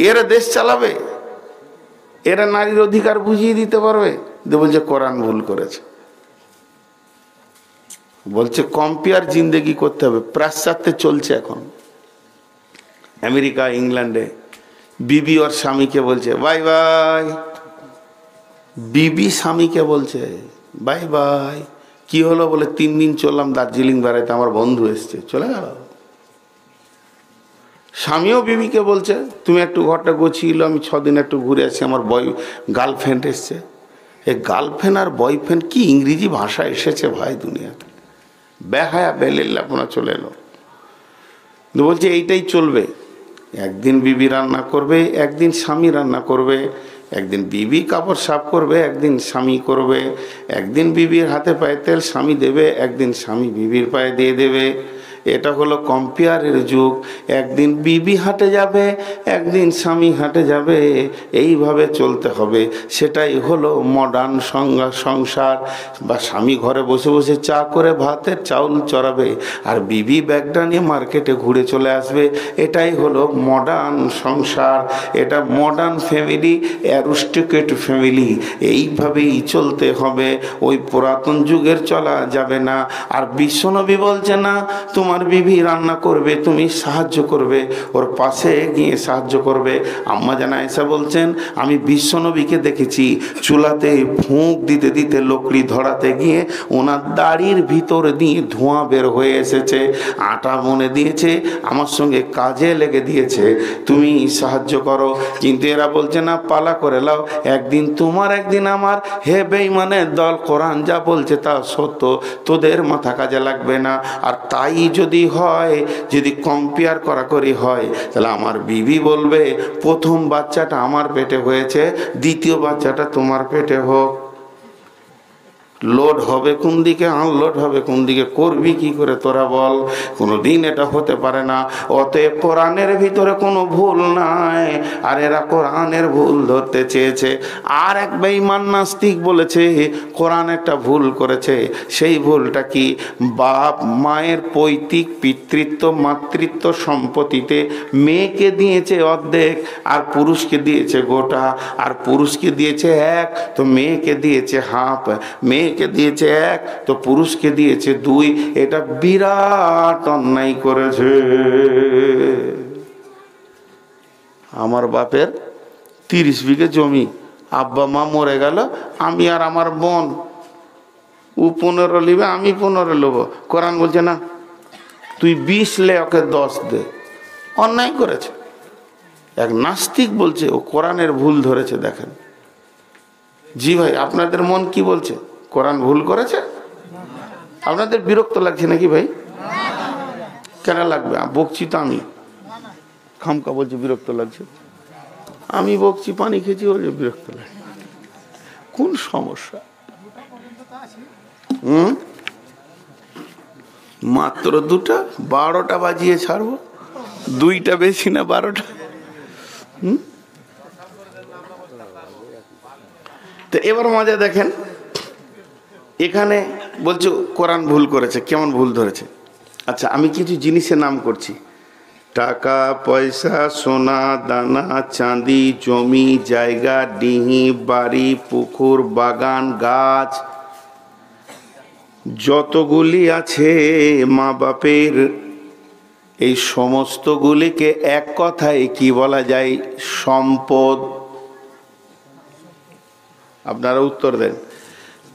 Speaker 1: এরা দেশ চালাবে? এরা নারীর অধিকার বুঝিয়ে দিতে পারবে? বলছে কোরআন ভুল করেছে, বলছে কম্পেয়ার জিন্দেগি করতে হবে। পাশ্চাত্যে চলছে এখন, আমেরিকা, ইংল্যান্ডে বিবি ওর স্বামীকে বলছে বাই বাই। বিবি স্বামীকে বলছে বাই বাই। কি হলো? বলে 3 দিন চললাম দার্জিলিং বেড়াইতে, আমার বন্ধু এসছে, চলে গেল। স্বামীও বিবিকে বলছে তুমি একটু ঘরটা গুছিয়ে এলো, আমি 6 দিন একটু ঘুরে আসি, আমার গার্লফ্রেন্ড এসছে। এই গার্লফ্রেন্ড আর বয়ফ্রেন্ড কি ইংরেজি ভাষা এসেছে ভাই দুনিয়াতে। বেহায়া বেলিল্লাপনা চলে এলো। বলছে এইটাই চলবে, একদিন বিবি রান্না করবে, একদিন স্বামী রান্না করবে, একদিন বিবি কাপড় সাফ করবে, একদিন স্বামী করবে, একদিন বিবির হাতে পায়ে তেল স্বামী দেবে, একদিন স্বামী বিবির পায়ে দিয়ে দেবে। এটা হলো কম্পেয়ারের যুগ। একদিন বিবি হাটে যাবে, একদিন স্বামী হাটে যাবে, এইভাবে চলতে হবে। সেটাই হলো মডার্ন সংসার। বা স্বামী ঘরে বসে বসে চা করে ভাতের চাউল চড়াবে, আর বিবি ব্যাগটা নিয়ে মার্কেটে ঘুরে চলে আসবে। এটাই হলো মডার্ন সংসার। এটা মডার্ন ফ্যামিলি, অ্যারিস্টোক্রেট ফ্যামিলি। এইভাবেই চলতে হবে, ওই পুরাতন যুগের চলা যাবে না। আর বিশ্বনবী বলছে না তোমার বিবি রান্না করবে, তুমি সাহায্য করবে, ওর পাশে গিয়ে সাহায্য করবে। আম্মা জান আয়েশা বলছেন আমি বিশ্বনবীকে দেখেছি চুলাতে ফুঁক দিতে দিতে লকড়ি ধরাতে গিয়ে ওনার দাড়ির ভিতর দিয়ে ধোঁয়া বের হয়ে এসেছে। আটা বনে দিয়েছে, আমার সঙ্গে কাজে লেগে দিয়েছে, তুমি সাহায্য করো। কিন্তু এরা বলছে না পালা করে লাও, একদিন তোমার একদিন আমার। হে বেঈমানের দল, কোরআন যা বলছে তা সত্য, তোদের মাথা কাজে লাগবে না। আর তাই যদি হয়, যদি কম্পেয়ার করাকরি হয়, তাহলে আমার বিবি বলবে প্রথম বাচ্চাটা আমার পেটে হয়েছে, দ্বিতীয় বাচ্চাটা তোমার পেটে হোক। লোড হবে কোন দিকে, আনলোড হবে কোন দিকে, করবি কি করে তোরা বল? কোনোদিন এটা হতে পারে না। অতএব কোরআনের ভিতরে কোনো ভুল নাই, আর এরা কোরআনের ভুল ধরতে চেয়েছে। আর এক বেঈমান নাস্তিক বলেছে কোরআন একটা ভুল করেছে। সেই ভুলটা কি? বাপ মায়ের পৈতৃক পিতৃত্ব মাতৃত্ব সম্পত্তিতে মেয়েকে দিয়েছে অর্ধেক, আর পুরুষকে দিয়েছে গোটা। আর পুরুষকে দিয়েছে এক, তো মেয়েকে দিয়েছে হাফ। মেয়েকে দিয়েছে এক, তো পুরুষকে দিয়েছে দুই। এটা বিরাট অন্যায় করেছে। আমার বাপের 30 বিঘে জমি, আব্বা মা মরে গেল, আমি আর আমার বোন, ও 15 নিবে, আমি 15 নেব। কোরআন বলছে না তুই 20 লে, ওকে 10 দে। অন্যায় করেছে। এক নাস্তিক বলছে ও কোরআনের ভুল ধরেছে। দেখেন জি ভাই, আপনাদের মন কি বলছে? কোরআন ভুল করেছে? আপনাদের বিরক্ত লাগছে নাকি ভাই? কেন লাগবে? বকছি তো আমি, খামকা বলছি বিরক্ত লাগছে। আমি বকছি, পানি খেয়েছি, বলছে বিরক্ত লাগছে। কোন সমস্যা? মাত্র 2টা, 12টা বাজিয়ে ছাড়বো। 2টা বেশি না 12টা। তো এবার মজা দেখেন, এখানে বলছো কোরআন ভুল করেছে। কেমন ভুল ধরেছে? আচ্ছা, আমি কিছু জিনিসের নাম করছি। টাকা পয়সা, সোনা দানা, চাঁদি, জমি জায়গা, ডিহি বাড়ি, পুকুর, বাগান, গাছ, যতগুলি আছে মা বাপের, এই সমস্তগুলিকে এক কথায় কি বলা যায়? সম্পদ। আপনারা উত্তর দেন।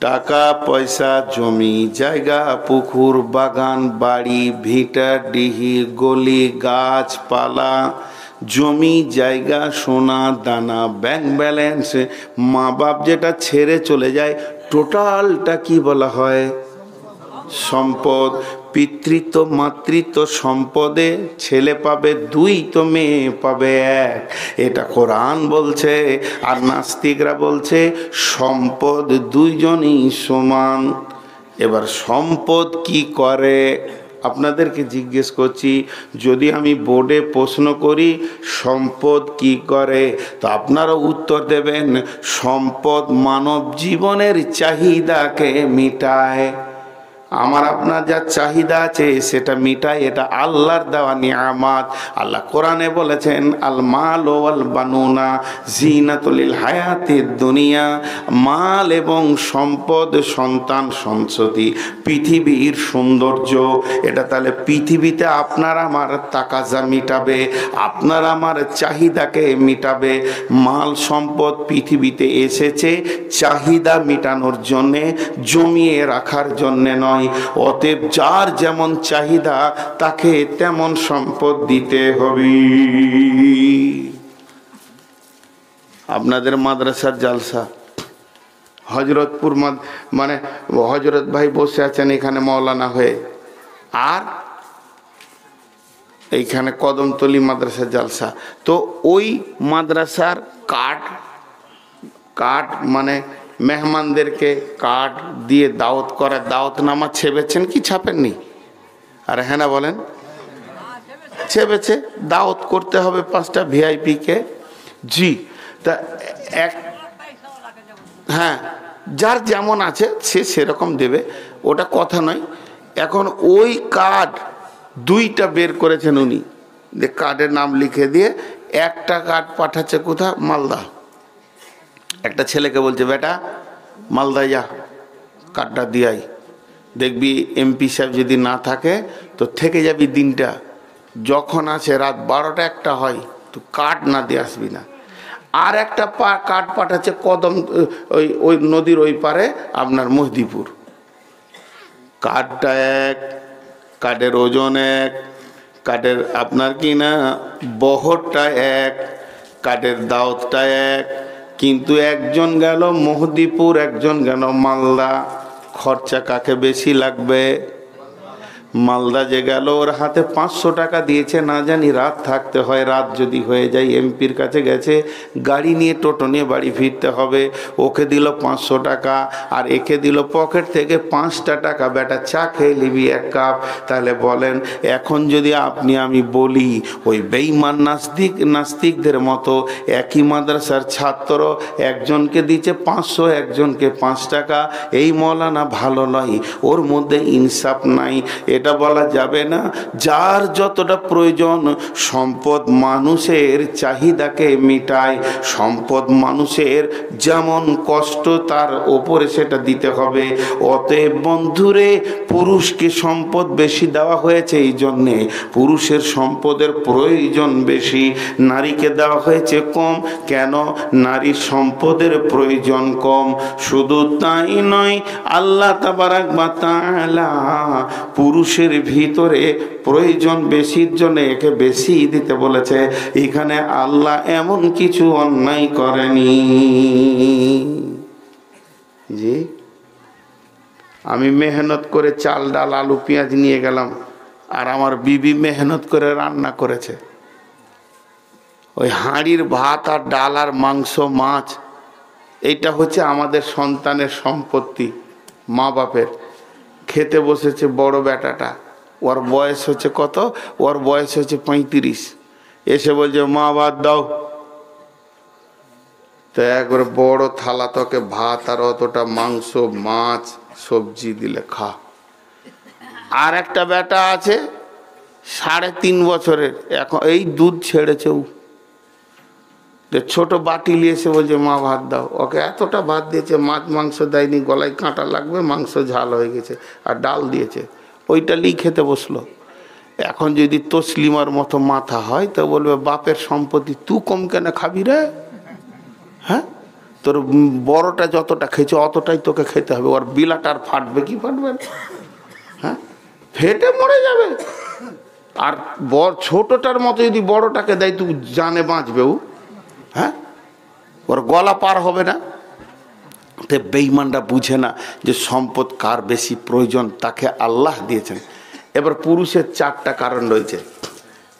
Speaker 1: টাকা পয়সা, জমি জায়গা, পুকুর, বাগান, বাড়ি, ভিটা, ডিহি, গলি, গাছপালা, জমি জায়গা, সোনা দানা, ব্যাংক ব্যালেন্স, মা বাপ যেটা ছেড়ে চলে যায়, টোটালটা কি বলা হয়? সম্পদ। পিতৃত্ব মাতৃত্ব সম্পদে ছেলে পাবে 2, তো মেয়ে পাবে 1। এটা কোরআন বলছে। আর নাস্তিকরা বলছে সম্পদ দুইজনই সমান। এবার সম্পদ কি করে? আপনাদেরকে জিজ্ঞেস করছি, যদি আমি বোর্ডে প্রশ্ন করি সম্পদ কি করে, তো আপনারা উত্তর দেবেন সম্পদ মানব জীবনের চাহিদাকে মিটায়। আমার আপনার যা চাহিদা আছে সেটা মিটায়। এটা আল্লাহর দেওয়া নিয়ামত। আল্লাহ কোরআনে বলেছেন আল মাল ওয়াল বানুনা জিনাতুল হায়াতিদ দুনিয়া। মাল এবং সম্পদ, সন্তান সন্ততি পৃথিবীর সৌন্দর্য। এটা তাহলে পৃথিবীতে আপনার আমার তাকাজা মিটাবে, আপনার আমার চাহিদাকে মিটাবে। মাল সম্পদ পৃথিবীতে এসেছে চাহিদা মিটানোর জন্যে, জমিয়ে রাখার জন্যে নয়। অতএব যার যেমন চাহিদা তাকে তেমন সম্পদ দিতে হবে। আপনাদের মাদ্রাসার জালসা, হজরতপুর মানে হজরত ভাই বসে আছেন এখানে মৌলানা হয়ে, আর এইখানে কদমতলি মাদ্রাসা জালসা। তো ওই মাদ্রাসার কার্ড মানে মেহমানদেরকে কার্ড দিয়ে দাওয়াত করা, দাওয়াতনামা ছেপেছেন কি ছাপেননি? আর হ্যাঁ না বলেন, ছেপেছে। দাওয়াত করতে হবে 5টা ভিআইপিকে। জি, তা হ্যাঁ, যার যেমন আছে সে সেরকম দেবে, ওটা কথা নয়। এখন ওই কার্ড 2টা বের করেছেন উনি, যে কার্ডের নাম লিখে দিয়ে একটা কার্ড পাঠাচ্ছে কোথা, মালদা। একটা ছেলেকে বলছে, বেটা মালদা যা, কার্ডটা দিয়াই, দেখবি এমপি সাহেব যদি না থাকে তো থেকে যাবি দিনটা, যখন আছে রাত 12টা 1টা হয় তো কার্ড না দিয়ে আসবি না। আর একটা কার্ড পাঠাচ্ছে কদম, ওই নদীর ওই পারে আপনার মহদিপুর। কার্ডটা এক, কার্ডের ওজন এক, কার্ডের আপনার কি না বহরটা এক, কার্ডের দাওয়াতটা এক, কিন্তু একজন গেল মহদিপুর, একজন গেল মালদা। খরচা কাকে বেশি লাগবে? মালদা যে গেল ওর হাতে 500 টাকা দিয়েছে, না জানি রাত থাকতে হয়, রাত যদি হয়ে যায়, এমপির কাছে গেছে, গাড়ি নিয়ে টোটো নিয়ে বাড়ি ফিরতে হবে, ওকে দিল 500 টাকা আর একে দিল পকেট থেকে 5টা টাকা, বেটা চা খেয়ে নিবি 1 কাপ। তাহলে বলেন, এখন যদি আপনি আমি বলি ওই বেঈমান নাস্তিকদের মতো একই মাদ্রাসার ছাত্র একজনকে দিচ্ছে 500, একজনকে 5 টাকা, এই মৌলানা ভালো নয়, ওর মধ্যে ইনসাফ নাই, এটা বলা যাবে না। যার যতটা প্রয়োজন, সম্পদ মানুষের চাহিদাকে মিটায়, সম্পদ মানুষের যেমন কষ্ট তার ওপরে সেটা দিতে হবে। অতএব বন্ধুরে, পুরুষকে সম্পদ বেশি দেওয়া হয়েছে এই জন্যে, পুরুষের সম্পদের প্রয়োজন বেশি, নারীকে দেওয়া হয়েছে কম। কেন? নারীর সম্পদের প্রয়োজন কম। শুধু তাই নয়, আল্লাহ তাবারাক ওয়া তাআলা পুরুষের ভিতরে প্রয়োজন বেশির জন্য একে বেশি দিতে বলেছে। এখানে আল্লাহ এমন কিছু অন্যায় করেনি। জি, আমি মেহনত করে চাল ডাল আলু পেঁয়াজ নিয়ে গেলাম, আর আমার বিবি মেহনত করে রান্না করেছে। ওই হাঁড়ির ভাত আর ডাল আর মাংস মাছ, এইটা হচ্ছে আমাদের সন্তানের সম্পত্তি, মা বাপের। খেতে বসেছে বড় বেটাটা, ওর বয়স হচ্ছে কত? ওর বয়স হচ্ছে 35। এসে বলছে, মা ভাত দাও। তো একবারে বড় থালা তোকে ভাত আর অতটা মাংস মাছ সবজি দিলে খা। আর একটা বেটা আছে 3.5 বছরের, এখন এই দুধ ছেড়েছে, ছোট বাটি নিয়ে এসে বলছে, মা ভাত দাও। ওকে এতটা ভাত দিয়েছে, মাছ মাংস দেয়নি, গলায় কাঁটা লাগবে, মাংস ঝাল হয়ে গেছে, আর ডাল দিয়েছে, ওইটা লিয়ে খেতে বসলো। এখন যদি তসলিমার মতো মাথা হয় তো বলবে, বাপের সম্পত্তি তুই কম কেন খাবি রে? হ্যাঁ, তোর বড়টা যতটা খেয়েছে অতটাই তোকে খেতে হবে। ওর বিলাটার ফাটবে কি ফাটবে? হ্যাঁ, ফেটে মরে যাবে। আর ছোটটার মতো যদি বড়টাকে দেয়, তুই জানে বাঁচবে ও। হ্যাঁ, ওর গলা পার হবে না। তো বেঈমানরা বুঝে না যে সম্পদ কার বেশি প্রয়োজন, তাকে আল্লাহ দিয়েছেন। এবার পুরুষের 4টা কারণ রয়েছে,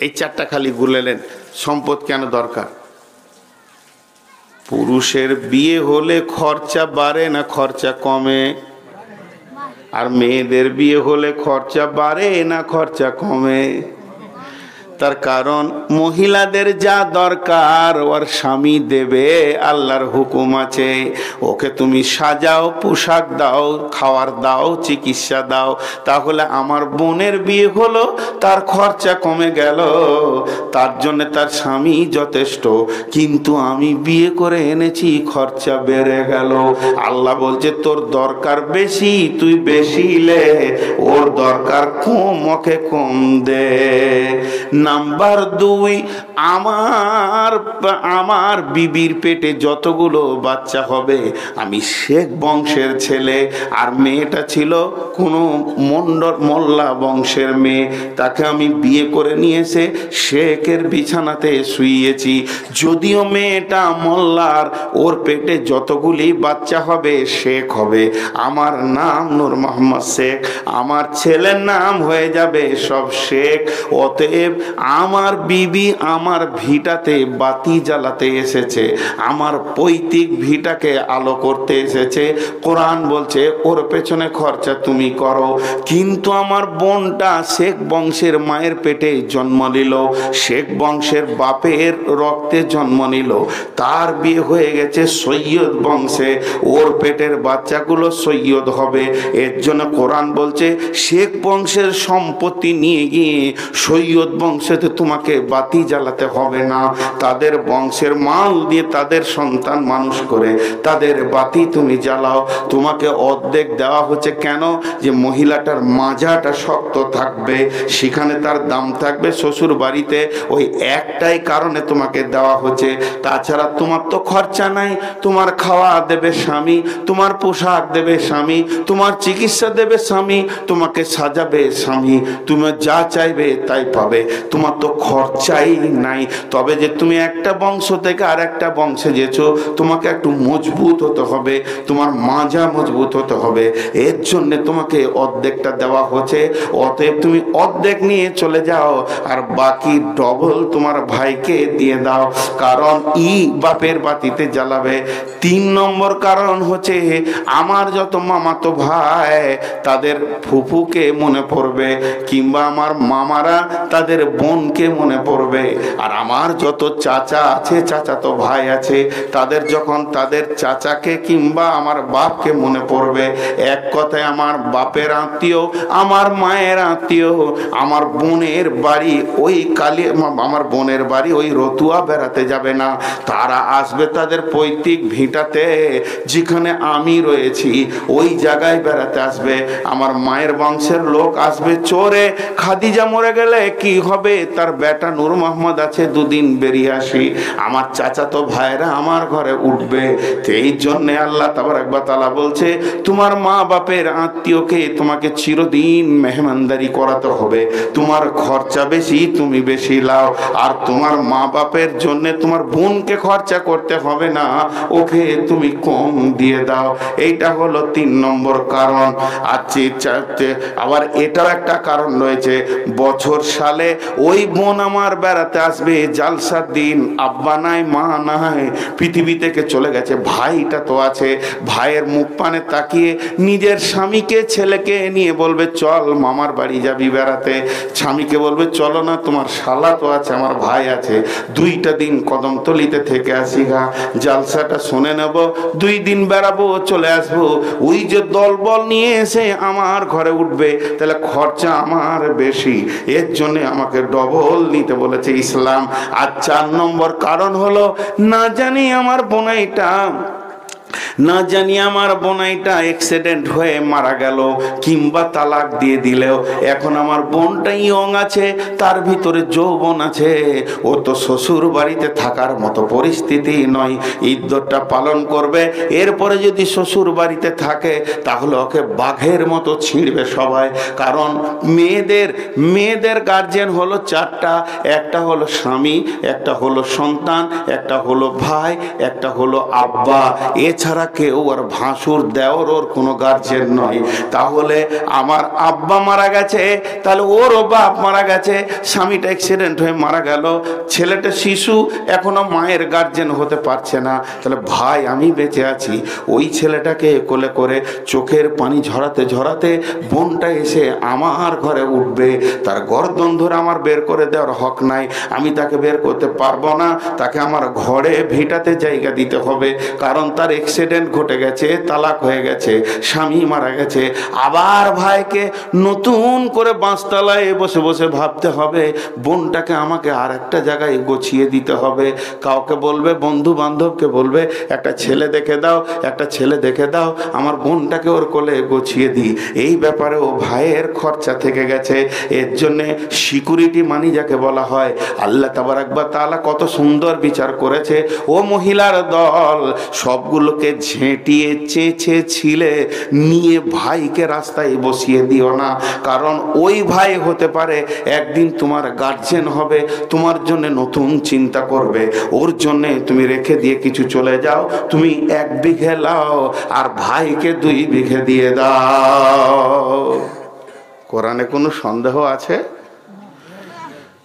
Speaker 1: এই 4টা খালি গুলেলেন সম্পদ কেন দরকার। পুরুষের বিয়ে হলে খরচা বাড়ে না খরচা কমে? আর মেয়েদের বিয়ে হলে খরচা বাড়ে না খরচা কমে? তার কারণ মহিলাদের যা দরকার ওর স্বামী দেবে, আল্লাহর হুকুম আছে। ওকে তুমি সাজাও, পোশাক দাও, খাওয়ার দাও, চিকিৎসা দাও, তাহলে আমার বোনের বিয়ে হলো, তার খরচা কমে গেল, তার জন্য তার স্বামী যথেষ্ট। কিন্তু আমি বিয়ে করে এনেছি, খরচা বেড়ে গেল। আল্লাহ বলছে, তোর দরকার বেশি, তুই বেশি লে, ওর দরকার কম, ওকে কম দে। নাম্বার 2, আমার বিবির পেটে যতগুলো বাচ্চা হবে, আমি শেখ বংশের ছেলে, আর মেয়েটা ছিল কোনো মোল্লা বংশের মেয়ে, তাকে আমি বিয়ে করে নিয়ে এসে শেখের বিছানাতে শুইয়েছি। যদিও মেয়েটা মোল্লার, ওর পেটে যতগুলি বাচ্চা হবে শেখ হবে। আমার নাম নূর মোহাম্মদ শেখ, আমার ছেলের নাম হয়ে যাবে সব শেখ। অতএব আমার বিবি আমার ভিটাতে বাতি জ্বালাতে এসেছে, আমার পৈতৃক ভিটাকে আলো করতে এসেছে। কোরআন বলছে ওর পেছনে খরচা তুমি করো। কিন্তু আমার বোনটা শেখ বংশের মায়ের পেটে জন্ম নিল, শেখ বংশের বাপের রক্তে জন্ম নিল, তার বিয়ে হয়ে গেছে সৈয়দ বংশে, ওর পেটের বাচ্চাগুলো সৈয়দ হবে। এর জন্য কোরআন বলছে শেখ বংশের সম্পত্তি নিয়ে গিয়ে সৈয়দ বংশেতে তোমাকে বাতি জ্বালাতে হবে না। তাদের বংশের মাল দিয়ে তাদের সন্তান মানুষ করে তাদের বাতি তুমি জ্বালাও। তোমাকে অর্ধেক দেওয়া হচ্ছে কেন? যে মহিলাটার মাজাটা শক্ত থাকবে, সেখানে তার দাম থাকবে। শ্বশুর বাড়িতে ওই একটাই কারণে তোমাকে দেওয়া হচ্ছে। তাছাড়া তোমার তো খরচা নাই, তোমার খাওয়া দেবে স্বামী, তোমার পোশাক দেবে স্বামী, তোমার চিকিৎসা দেবে স্বামী, তোমাকে সাজাবে স্বামী, তুমি যা চাইবে তাই পাবে, তোমার তো খরচাই নাই। তবে যে তুমি একটা বংশ থেকে আর একটা বংশে যেছো, তোমাকে একটু মজবুত হতে হবে, তোমার মাজা মজবুত হতে হবে, এর জন্যে তোমাকে অর্ধেকটা দেওয়া হচ্ছে। অতএব তুমি অর্ধেক নিয়ে চলে যাও, আর বাকি ডবল তোমার ভাইকে দিয়ে দাও, কারণ বাপের বাতিতে জ্বালাবে। 3 নম্বর কারণ হচ্ছে আমার যত মামাতো ভাই তাদের ফুফুকে মনে পড়বে, কিংবা আমার মামারা তাদের বোনকে মনে পড়বে, আর আমার যত চাচা আছে, চাচাতো ভাই আছে, তাদের যখন তাদের চাচাকে কিংবা আমার বাপকে মনে পড়বে। এক কথায় আমার বাপের আত্মীয়, আমার মায়ের আত্মীয়, আমার বোনের বাড়ি ওই আমার বোনের বাড়ি ওই রতুয়া বেড়াতে যাবে না, তারা আসবে তাদের পৈতৃক ভিটাতে যেখানে আমি রয়েছি, ওই জায়গায় বেড়াতে আসবে। আমার মায়ের বংশের লোক আসবে চোরে। খাদিজা মরে গেলে কি হবে? তার বেটা নূর মোহাম্মদ আছে, 2 দিন বেরিয়ে আসি, আমার চাচাতো ভাইরা আমার ঘরে উঠবে। এই জন্য আল্লাহ তাবারক ওয়া তাআলা বলছে তোমার মা বাপের আত্মীয়কে তোমাকে চিরদিন মেহমানদারি করাতে হবে। তোমার খরচা বেশি, তুমি বেশি লাও, আর তোমার মা বাপের জন্য তোমার বোনকে খরচা করতে হবে না, ওকে তুমি কম দিয়ে দাও। এইটা হলো 3 নম্বর কারণ। আবার এটাও একটা কারণ রয়েছে, বছর সালে ওই বোন আমার বেড়াতে আসবে, জালসার দিন, আব্বা নাই মা নাই, পৃথিবী থেকে চলে গেছে, ভাইটা তো আছে, ভাইয়ের মুখ পানে তাকিয়ে নিজের স্বামীকে ছেলেকে নিয়ে বলবে চল মামার বাড়ি যাবি বেড়াতে, স্বামীকে বলবে চলো না তোমার শালা তো আছে, আমার ভাই আছে, 2টা দিন কদমতলিতে থেকে আসি গা, জালসাটা শুনে নেব, 2 দিন বেড়াবো চলে আসবো। ওই যে দলবল নিয়ে এসে আমার ঘরে উঠবে, তাহলে খরচা আমার বেশি, এর জন্য আমাকে ডবল নিতে বলেছে ইসলাম। আর 4 নম্বর কারণ হলো না জানি আমার বোনাইটা অ্যাক্সিডেন্ট হয়ে মারা গেল, কিংবা তালাক দিয়ে দিলেও এখন আমার বোনটা ইয়ং আছে, তার ভিতরে যৌবন আছে, ও তো শ্বশুর বাড়িতে থাকার মতো পরিস্থিতি নয়, ইদ্যতটা পালন করবে। এরপরে যদি শ্বশুর বাড়িতে থাকে তাহলে ওকে বাঘের মতো ছিঁড়বে সবাই। কারণ মেয়েদের গার্জেন হলো 4টা, একটা হলো স্বামী, একটা হলো সন্তান, একটা হলো ভাই, একটা হলো আব্বা। এছাড়া কেউ আর ভাসুর দেওর ওর কোনো গার্জেন নয়। তাহলে আমার আব্বা মারা গেছে, তাহলে ওরও বাপ মারা গেছে, স্বামীটা অ্যাক্সিডেন্ট হয়ে মারা গেল, ছেলেটা শিশু এখনো মায়ের গার্জেন হতে পারছে না, তাহলে ভাই আমি বেঁচে আছি, ওই ছেলেটাকে কোলে করে চোখের পানি ঝরাতে ঝরাতে বোনটা এসে আমার ঘরে উঠবে, তার গর্দন ধরে আমার বের করে দেওয়ার হক নাই, আমি তাকে বের করতে পারবো না, তাকে আমার ঘরে ভিটাতে জায়গা দিতে হবে, কারণ তার অ্যাক্সিডেন্ট অ্যাক্সিডেন্ট ঘটে গেছে, তালাক হয়ে গেছে, স্বামী মারা গেছে, আবার ভাইকে নতুন করে বাঁশতলায় বসে বসে ভাবতে হবে বোনটাকে আমাকে আর একটা জায়গায় গুছিয়ে দিতে হবে। কাউকে বলবে, বন্ধু বান্ধবকে বলবে একটা ছেলে দেখে দাও, একটা ছেলে দেখে দাও, আমার বোনটাকে ওর কোলে গুছিয়ে দিই। এই ব্যাপারে ও ভাইয়ের খরচা থেকে গেছে। এর জন্যে সিকিউরিটি মানি যাকে বলা হয়, আল্লাহ তাবারাক ওয়া তাআলা কত সুন্দর বিচার করেছে। ও মহিলার দল, সবগুলোকে ঝেঁটিয়ে চেঁচে ছিলে নিয়ে ভাইকে রাস্তায় বসিয়ে দিও না, কারণ ওই ভাই হতে পারে একদিন তোমার গার্জেন হবে, তোমার জন্য নতুন চিন্তা করবে। ওর জন্যে তুমি রেখে দিয়ে কিছু চলে যাও, তুমি 1 বিঘে লাও আর ভাইকে 2 বিঘে দিয়ে দাও। কোরআনে কোনো সন্দেহ আছে?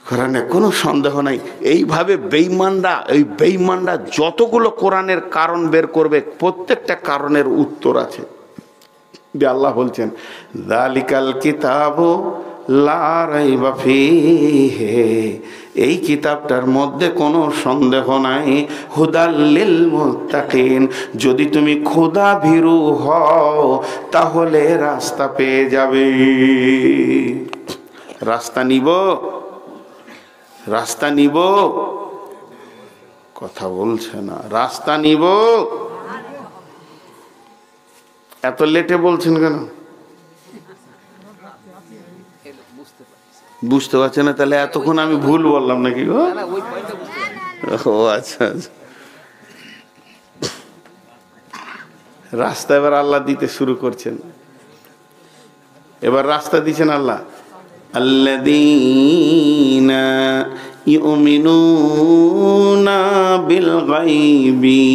Speaker 1: কোরআনে কোনো সন্দেহ নাই। এইভাবে বেঈমানরা যতগুলো কোরআনের কারণ বের করবে, প্রত্যেকটা কারণের উত্তর আছে। আল্লাহ বলছেন, যালিকাল কিতাবু লা রাইবা ফীহি, এই কিতাবটার মধ্যে কোনো সন্দেহ নাই, হুদাল লিল মুত্তাকিন, যদি তুমি খোদা ভীরু হও তাহলে রাস্তা পেয়ে যাবে। রাস্তা নিব, কথা বলছে না, রাস্তা নিব। এত লেটে বলছেন কেন? বুঝতে পারছে না? তাহলে এতক্ষণ আমি ভুল বললাম নাকি গো? ও আচ্ছা, রাস্তা এবার আল্লাহ দিতে শুরু করছেন। এবার রাস্তা দিচ্ছেন আল্লাহ, আল্লাযীনা ইউমিনুনা বিল গায়বি,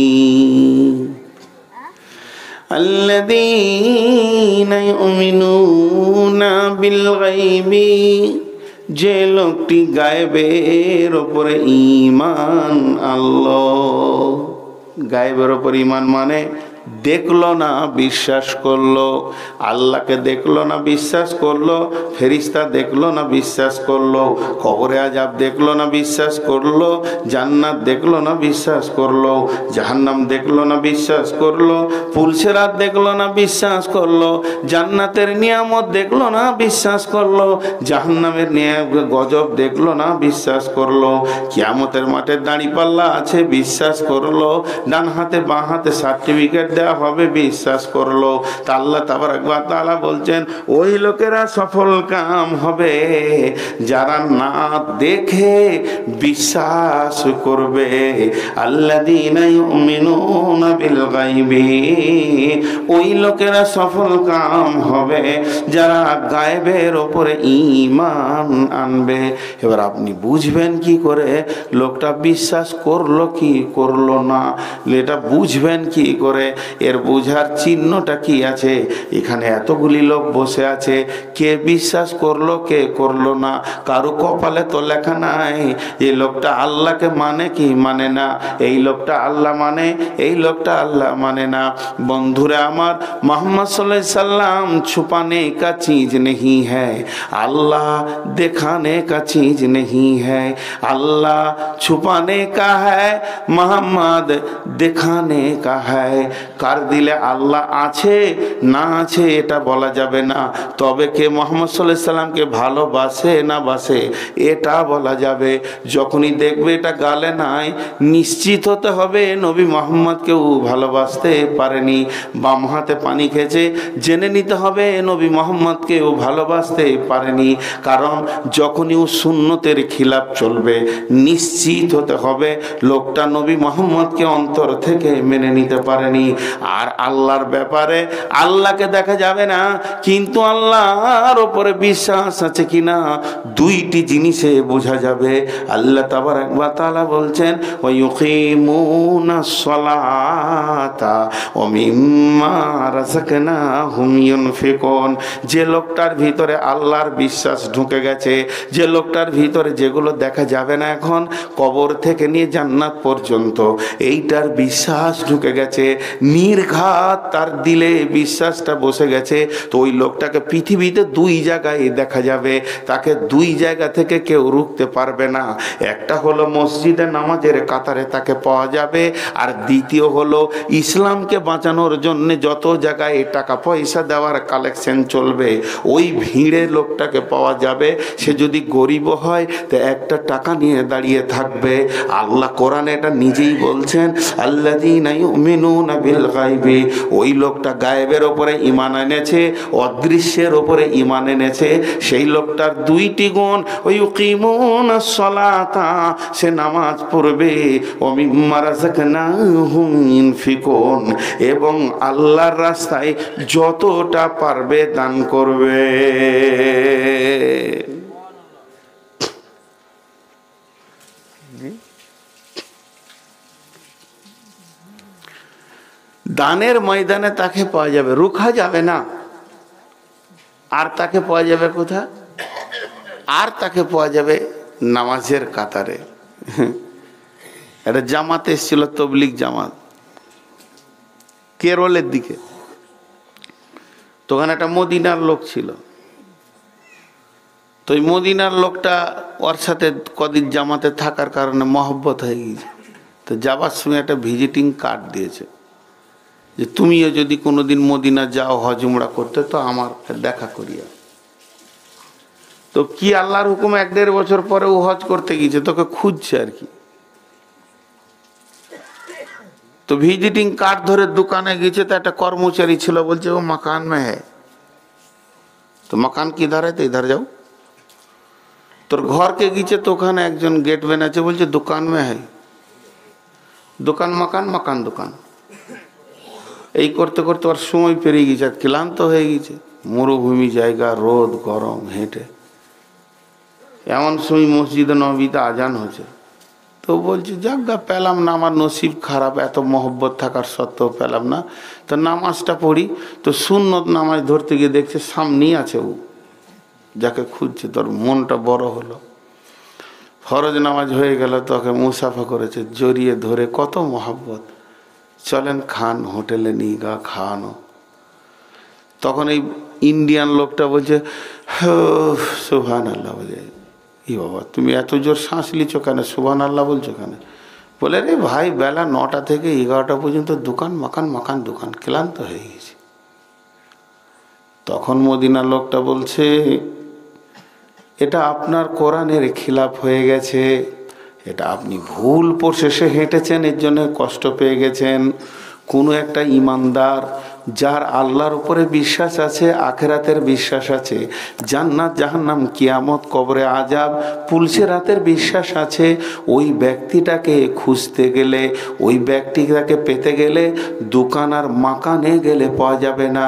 Speaker 1: আল্লাযীনা ইউমিনুনা বিল গায়বি, যে লোকটি গায়েবের উপরে ঈমান আনলো। গায়েবের উপর ঈমান মানে দেখলো না, বিশ্বাস করলো। আল্লাহকে দেখলো না, বিশ্বাস করলো। ফেরেশতা দেখলো না, বিশ্বাস করলো। কবরে আযাব দেখলো না, বিশ্বাস করলো। জান্নাত দেখলো না, বিশ্বাস করলো। জাহান্নাম দেখলো না, বিশ্বাস করলো। পুলসিরাত দেখলো না, বিশ্বাস করলো। জান্নাতের নিয়ামত দেখলো না, বিশ্বাস করলো। জাহান্নামের গজব দেখলো না, বিশ্বাস করলো। কিয়ামতের মাঠে দাঁড়িপাল্লা আছে, বিশ্বাস করলো। ডান হাতে বাঁ হাতে সার্টিফিকেট দেওয়া হবে, বিশ্বাস করলো। তা আল্লাহ তাবারাক ওয়া তাআলা বলছেন, ওই লোকেরা সফল কাম হবে যারা না দেখে বিশ্বাস করবে। আল্লাযীনা ইউমিনুনা বিল গায়বি, ওই লোকেরা সফল কাম হবে যারা গায়েবের উপরে ঈমান আনবে। এবার আপনি বুঝবেন কি করে লোকটা বিশ্বাস করলো কি করলো না? এটা বুঝবেন কি করে? এর বোঝার চিহ্নটা কি আছে? এখানে এতগুলি লোক বসে আছে, কে বিশ্বাস করলো কে করলো না, কারো কপালে তো লেখা নাই এই লোকটা আল্লাহকে মানে কি মানে না, এই লোকটা আল্লাহ মানে, এই লোকটা আল্লাহ মানে না। বন্ধুরা আমার, মোহাম্মদ সাল্লাল্লাহু আলাইহি সাল্লাম छुपाने का चीज नहीं है, अल्लाह दिखाने का चीज नहीं है। अल्लाह छुपाने का है, मोहम्मद दिखाने का है। কার দিলে আল্লাহ আছে না আছে এটা বলা যাবে না, তবে কে মোহাম্মদ সাল্লাল্লাহু আলাইহি সাল্লামকে ভালোবাসে না বাসে এটা বলা যাবে। যখনই দেখবে এটা গালে নাই, নিশ্চিত হতে হবে নবী মোহাম্মদকেও ভালোবাসতে পারেনি। বাম হাতে পানি খেয়েছে, জেনে নিতে হবে নবী মোহাম্মদকেও ভালোবাসতে পারেনি। কারণ যখনই ও সুন্নতের খিলাফ চলবে, নিশ্চিত হতে হবে লোকটা নবী মোহাম্মদকে অন্তর থেকে মেনে নিতে পারেনি। আর আল্লাহর ব্যাপারে, আল্লাহকে দেখা যাবে না কিন্তু আল্লাহর উপরে বিশ্বাস আছে কিনা দুইটি জিনিসে বোঝা যাবে। আল্লাহ তাবারাক ওয়া তাআলা বলছেন, ওয়া ইউকিমুনাস সালাতা ওয়া মিম্মা রাযাকনাহুম ইউনফিকুন। যে লোকটার ভিতরে আল্লাহর বিশ্বাস ঢুকে গেছে, যে লোকটার ভিতরে যেগুলো দেখা যাবে না এখন, কবর থেকে নিয়ে জান্নাত পর্যন্ত এইটার বিশ্বাস ঢুকে গেছে, নির্ঘাত তার দিলে বিশ্বাসটা বসে গেছে, তো ওই লোকটাকে পৃথিবীতে দুই জায়গায় দেখা যাবে, তাকে দুই জায়গা থেকে কেউ রুখতে পারবে না। একটা হলো মসজিদে নামাজের কাতারে তাকে পাওয়া যাবে, আর দ্বিতীয় হলো ইসলামকে বাঁচানোর জন্য যত জায়গায় টাকা পয়সা দেওয়ার কালেকশন চলবে ওই ভিড়ে লোকটাকে পাওয়া যাবে। সে যদি গরিব হয় তো একটা টাকা নিয়ে দাঁড়িয়ে থাকবে। আল্লাহ কোরআনে এটা নিজেই বলছেন, আল্লাযীনা ইউমিনুনা বিল গায়বি, ওই লোকটা গায়েবের ওপরে ঈমান এনেছে, অদৃশ্যের ওপরে ঈমান এনেছে, সেই লোকটার দুইটি গুণ, ওয়ুকিমুনাস সালাতা, সে নামাজ পড়বে, ওয়া মিম্মা রাযাকনাহুম ইউনফিকুন, এবং আল্লাহর রাস্তায় যতটা পারবে দান করবে। দানের ময়দানে তাকে পাওয়া যাবে, রুখা যাবে না। আর তাকে পাওয়া যাবে কোথায়? আর তাকে পাওয়া যাবে নামাজের কাতারে। একটা জামাত এসেছিল, তবলিগ জামাত, কেরলের দিকে। তো ওখানে একটা মদিনার লোক ছিল। তো ওই মদিনার লোকটা ওর সাথে কদিন জামাতে থাকার কারণে মহব্বত হয়ে গিয়েছে। তো যাবার সময় একটা ভিজিটিং কার্ড দিয়েছে যে তুমিও যদি কোনোদিন মদিনা যাও হজ উমরা করতে তো আমার দেখা করিয়া। তো কি আল্লাহর হুকুম, 1-1.5 বছর পরে ও হজ করতে গিয়েছে, তোকে খুঁজছে আর কি। তো ভিজিটিং কার্ড ধরে দোকানে গেছে, তো একটা কর্মচারী ছিল, বলছে ও মকান মে হ্যায়। তো মকান কিধার है? তো ইধার যাও। তোর ঘরকে গিয়েছে, তো ওখানে একজন গেটম্যান আছে, বলছে দোকান মে হ্যায়। দোকান মকান, মকান দোকান, এই করতে করতে ওর সময় পেরিয়ে গেছে, ক্লান্ত হয়ে গেছে, মরুভূমি জায়গা, রোদ গরম হেঁটে। এমন সময় মসজিদে নববীতে আজান হচ্ছে। তো বলছে যাজ্ঞা পেলাম না, আমার নসিব খারাপ, এত মহব্বত থাকার সত্ত্বেও পেলাম না, তো নামাজটা পড়ি। তো সুন্নত নামাজ ধরতে গিয়ে দেখছে সামনেই আছে ও যাকে খুঁজছে। তোর মনটা বড় হলো। ফরজ নামাজ হয়ে গেল, তোকে মুসাফা করেছে, জড়িয়ে ধরে কত মহব্বত, চলেন খান, হোটেলে নিয়ে গা খাওয়ানো। তখন এই ইন্ডিয়ান লোকটা বলছে সুবহানাল্লাহ। বলে ই বাবা, তুমি এত জোর শ্বাস লিছো কেন, সুবহানাল্লাহ বলছো কেন? বলে রে ভাই, বেলা 9টা থেকে 11টা পর্যন্ত দোকান মাকান মাকান দোকান, ক্লান্ত হয়ে গেছে। তখন মদিনার লোকটা বলছে এটা আপনার কোরআনের খিলাফ হয়ে গেছে, এটা আপনি ভুল প্রসেসে হেঁটেছেন, এর জন্য কষ্ট পেয়ে গেছেন। কোনো একটা ইমানদার যার আল্লাহর উপরে বিশ্বাস আছে, আখেরাতের বিশ্বাস আছে, জান্নাত জাহান্নাম কিয়ামত কবরে আজাব পুলসিরাতের বিশ্বাস আছে, ওই ব্যক্তিটাকে খুঁজতে গেলে, ওই ব্যক্তিটাকে পেতে গেলে দোকান আর মাকানে গেলে পাওয়া যাবে না।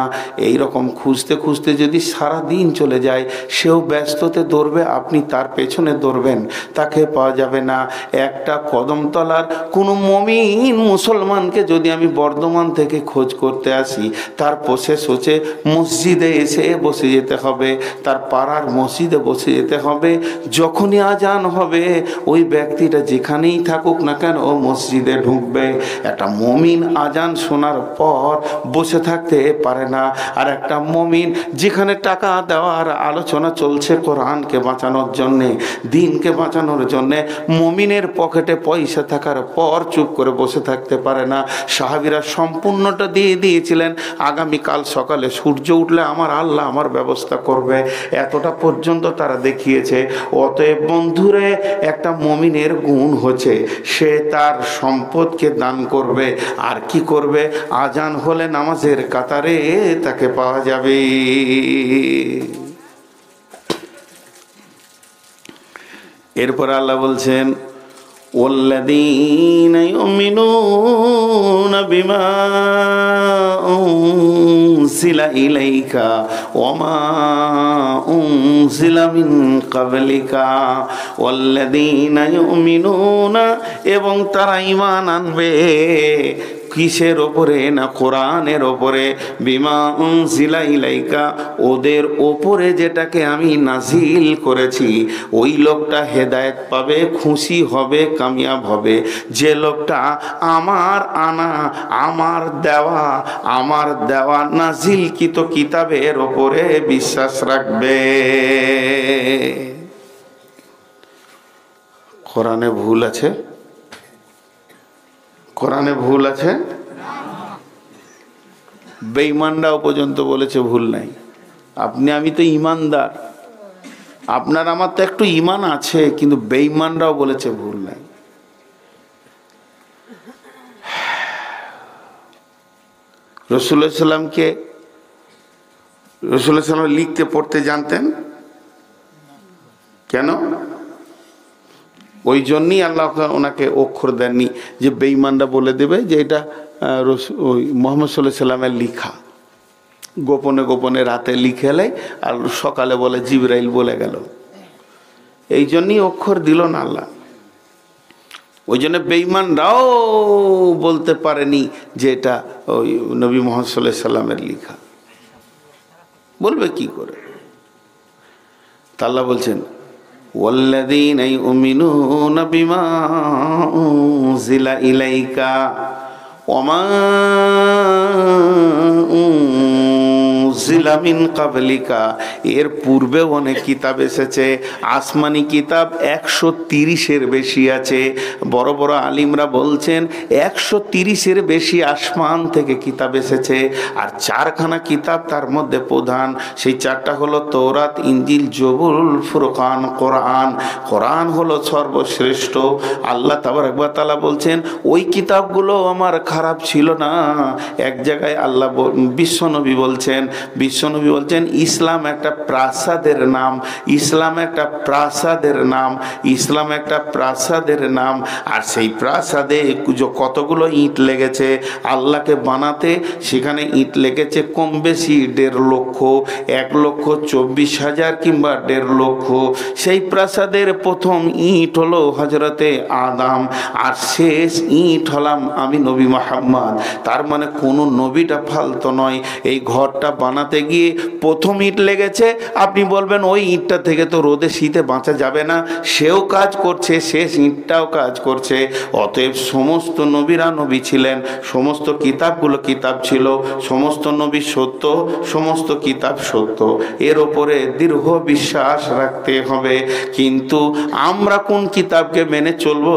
Speaker 1: এই রকম খুঁজতে খুঁজতে যদি সারা দিন চলে যায়, সেও ব্যস্ততে দৌড়বে, আপনি তার পেছনে দৌড়বেন, তাকে পাওয়া যাবে না। একটা কদমতলার কোনো মুমিন মুসলমানকে যদি আমি বর্ধমান থেকে খোঁজ করতে আসি, তার প্রসেস হচ্ছে মসজিদে এসে বসে যেতে হবে, তার পাড়ার মসজিদে বসে যেতে হবে। যখনই আজান হবে ওই ব্যক্তিটা যেখানেই থাকুক না কেন ও মসজিদে ঢুকবে। একটা মুমিন আজান শোনার পর বসে থাকতে পারে না। আর একটা মুমিন যেখানে টাকা দেওয়ার আলোচনা চলছে কোরআনকে বাঁচানোর জন্যে, দিনকে বাঁচানোর জন্যে, মুমিনের পকেটে পয়সা থাকার পর চুপ করে বসে থাকতে পারে না। সাহাবীরা সম্পূর্ণটা দিয়ে দিয়েছিলেন, আগামীকাল সকালে সূর্য উঠলে আমার আল্লাহ আমার ব্যবস্থা করবে, এতটা পর্যন্ত তারা দেখিয়েছে। অতএব বন্ধুরে, একটা মুমিনের গুণ হচ্ছে সে তার সম্পদকে দান করবে। আর কি করবে? আজান হলে নামাজের কাতারে তাকে পাওয়া যাবে। এরপর আল্লাহ বলছেন ওয়াল্লাযীনা ইউমিনুনা বিমা উনজিলা ইলাইকা ওয়া মা উনজিলা মিন ক্বাবলিকা ওয়াল্লাযীনা ইউমিনুনা, এবং তারা ঈমান আনবে কিসের ওপরে? না কোরআনের ওপরে। বিমা উনজিলা ইলাইকা, ওদের ওপরে যেটাকে আমি নাজিল করেছি, ওই লোকটা হেদায়েত পাবে, খুশি হবে, কামিয়াব হবে। যে লোকটা আমার আনা, আমার দেওয়া নাজিলকৃত কিতাবের ওপরে বিশ্বাস রাখবে। কোরআনে ভুল আছে? কোরআনে ভুল আছে? বেঈমানরাও পর্যন্ত বলেছে ভুল নাই। আপনি আমি তো ইমানদার, আপনার আমার তো একটু ইমান আছে, কিন্তু বেঈমানরাও বলেছে ভুল নাই। রাসূলুল্লাহ সাল্লামকে, রাসূলুল্লাহ সাল্লাম লিখতে পড়তে জানতেন? কেন? ওই জন্যই আল্লাহ ওনাকে অক্ষর দেননি যে বেঈমানরা বলে দেবে যে এটা ওই মুহাম্মদ সাল্লাল্লাহু আলাইহি সাল্লামের লিখা। গোপনে গোপনে রাতে লিখে এলে আর সকালে বলে জিবরাইল বলে গেল। এই জন্যই অক্ষর দিল না আল্লাহ। ওই জন্য বেঈমানরাও বলতে পারেনি যে এটা ওই নবী মুহাম্মদ সাল্লাল্লাহু আলাইহি সাল্লামের লিখা। বলবে কি করে? তা আল্লাহ বলছেন ওয়াল্লাযীনা ইউমিনুনা বিমা উনজিলা ইলাইকা ওয়া মা উনজিলা মিন ক্বাবলিকা। এর পূর্বে অনেক কিতাব এসেছে, আসমানি কিতাব 130-এর বেশি আছে। বড় বড় আলিমরা বলছেন 130-এর বেশি আসমান থেকে কিতাব এসেছে। আর 4খানা কিতাব তার মধ্যে প্রধান, সেই 4টা হলো তৌরাত, ইনজিল, জবুর, ফুরকান, কোরআন। কোরআন হলো সর্বশ্রেষ্ঠ। আল্লাহ তাবারক ওয়া তাআলা বলছেন ওই কিতাবগুলো আমার খারাপ ছিল না। এক জায়গায় আল্লাহ বিশ্বনবী বলছেন ইসলাম একটা প্রাসাদের নাম, ইসলাম একটা প্রাসাদের নাম, ইসলাম একটা প্রাসাদের নাম। আর সেই প্রাসাদে কতগুলো ইট লেগেছে আল্লাহকে বানাতে, সেখানে ইট লেগেছে কম বেশি 1.5 লক্ষ, 1,24,000 কিংবা 1.5 লক্ষ। সেই প্রাসাদের প্রথম ইট হলো হযরতে আদম, আর শেষ ইট হলাম আমি নবী মুহাম্মদ। তার মানে কোনো নবীটা ফালতু নয়। এই ঘরটা বানাতে গিয়ে প্রথম ইট লেগেছে, আপনি বলবেন ওই ইটটা থেকে তো রোদে শীতে বাঁচা যাবে না, সেও কাজ করছে, শেষ ইটটাও কাজ করছে। অতএব সমস্ত নবীরা নবী ছিলেন, সমস্ত কিতাবগুলো কিতাব ছিল, সমস্ত নবী সত্য, সমস্ত কিতাব সত্য। এর ওপরে দৃঢ় বিশ্বাস রাখতে হবে। কিন্তু আমরা কোন কিতাবকে মেনে চলবো?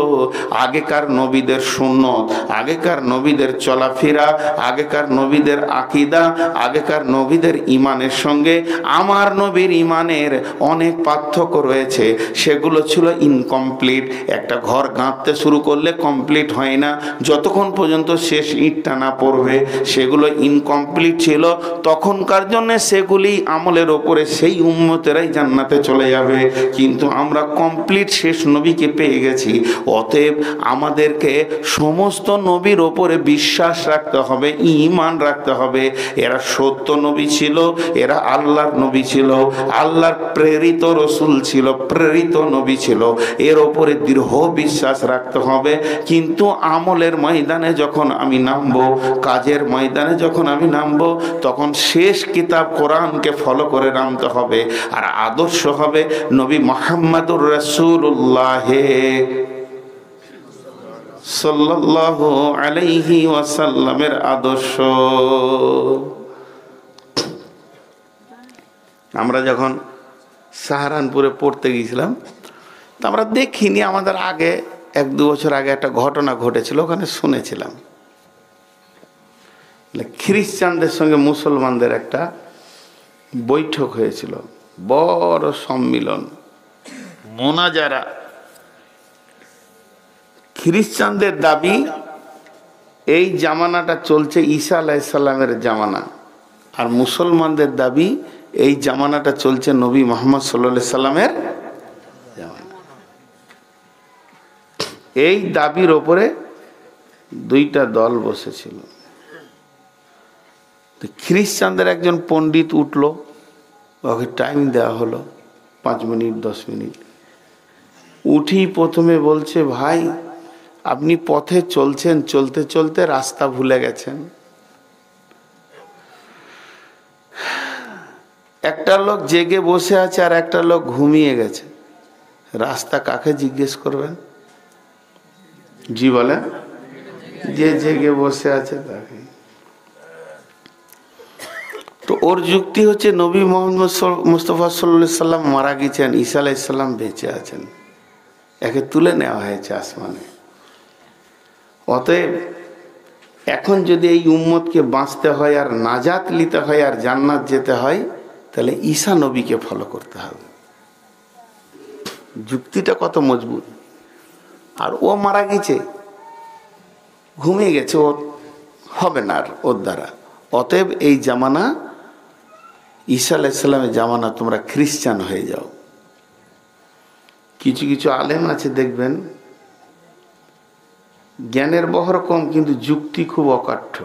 Speaker 1: আগেকার নবীদের সুন্নত, আগেকার নবীদের চলাফেরা, আগেকার নবীদের আকীদা, আগেকার নবীদের ইমানের সঙ্গে আমার নবীর ইমানের অনেক পার্থক্য রয়েছে। সেগুলো ছিল ইনকমপ্লিট। একটা ঘর গাঁথতে শুরু করলে কমপ্লিট হয় না যতক্ষণ পর্যন্ত শেষ ইটটা না পড়বে। সেগুলো ইনকমপ্লিট ছিল তখনকার জন্য, সেগুলি আমলের ওপরে সেই উম্মতেরাই জান্নাতে চলে যাবে। কিন্তু আমরা কমপ্লিট শেষ নবীকে পেয়ে গেছি। অতএব আমাদেরকে সমস্ত নবীর ওপরে বিশ্বাস রাখতে হবে, ঈমান রাখতে হবে। এরা সত্য নবী ছিল, এরা আল্লাহর নবী ছিল, আল্লাহর প্রেরিত রসুল ছিল, প্রেরিত নবী ছিল। এর ওপরে দৃঢ় বিশ্বাস রাখতে হবে। কিন্তু আমলের ময়দানে যখন আমি নামবো, কাজের ময়দানে যখন আমি নামবো, তখন শেষ কিতাব কোরআনকে ফলো করে নামতে হবে। আর আদর্শ হবে নবী মুহাম্মদুর রাসূলুল্লাহ সাল্লাল্লাহু আলাইহি ওয়াসাল্লামের আদর্শ। আমরা যখন সাহারানপুরে পড়তে গিয়েছিলাম, তো আমরা দেখিনি, আমাদের আগে 1-2 বছর আগে একটা ঘটনা ঘটেছিল, ওখানে শুনেছিলাম। খ্রিস্টানদের সঙ্গে মুসলমানদের একটা বৈঠক হয়েছিল, বড় সম্মিলন, মোনাজারা। খ্রিস্টানদের দাবি এই জামানাটা চলছে ঈসা আলাইহিস সালামের জামানা, আর মুসলমানদের দাবি এই জামানাটা চলছে নবী মুহাম্মদ সাল্লাল্লাহু আলাইহি সাল্লামের জামানা। এই দাবির ওপরে 2টা দল বসেছিল। খ্রিস্টানদের একজন পণ্ডিত উঠলো, ওকে টাইম দেওয়া হলো 5 মিনিট 10 মিনিট। উঠি প্রথমে বলছে, ভাই আপনি পথে চলছেন, চলতে চলতে রাস্তা ভুলে গেছেন। একটা লোক জেগে বসে আছে আর একটা লোক ঘুমিয়ে গেছে, রাস্তা কাকে জিজ্ঞেস করবেন? জি বলেন? যে জেগে বসে আছে তাকে। তো ওর যুক্তি হচ্ছে নবী মোহাম্মদ মুস্তাফা সাল্লাল্লাহু আলাইহি সাল্লাম মারা গেছেন, ঈসা আলাইহিস সালাম বেঁচে আছেন, একে তুলে নেওয়া হয়েছে আসমানে। অতএব এখন যদি এই উম্মতকে বাঁচতে হয় আর নাজাত নিতে হয় আর জান্নাত যেতে হয়, তাহলে ঈসা নবীকে ফলো করতে হবে। যুক্তিটা কত মজবুত। আর ও মারা গেছে, ঘুমিয়ে গেছে, ওর হবে না আর ওর দ্বারা। অতএব এই জামানা ঈসা আলাইহিস সালামের জামানা, তোমরা খ্রিস্টান হয়ে যাও। কিছু কিছু আলেম আছে দেখবেন জ্ঞানের বহর কম কিন্তু যুক্তি খুব অকাঠ্য।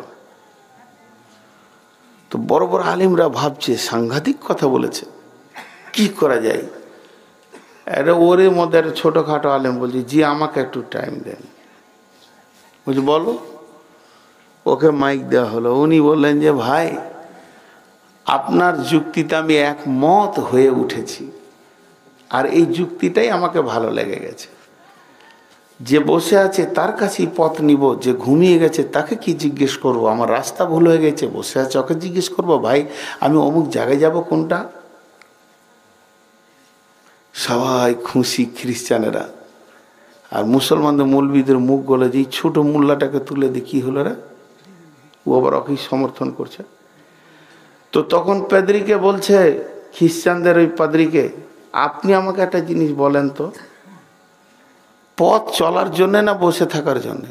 Speaker 1: তো বড় বড় আলিমরা ভাবছে সাংঘাতিক কথা বলেছে, কি করা যায়? এটা ওরে মধ্যে একটা ছোটখাটো আলেম বলছে, জি আমাকে একটু টাইম দেন। বলছি বলো। ওকে মাইক দেওয়া হলো। উনি বললেন যে ভাই, আপনার যুক্তিতে আমি একমত হয়ে উঠেছি, আর এই যুক্তিটাই আমাকে ভালো লেগে গেছে। যে বসে আছে তার কাছেই পথ নিব, যে ঘুমিয়ে গেছে তাকে কি জিজ্ঞেস করব? আমার রাস্তা ভুল হয়ে গেছে, বসে আছে ওকে জিজ্ঞেস করবো ভাই আমি অমুক জায়গায় যাব কোনটা? সবাই খুশি খ্রিস্টানেরা, আর মুসলমানদের মৌলবীদের মুখ গলে যে ছোট মোল্লাটাকে তুলে দিয়ে কি হলো রে, ও আবার ওকেই সমর্থন করছে। তো তখন পাদ্রীকে বলছে, খ্রিস্টানদের ওই পাদ্রীকে, আপনি আমাকে একটা জিনিস বলেন তো, পথ চলার জন্যে না বসে থাকার জন্যে?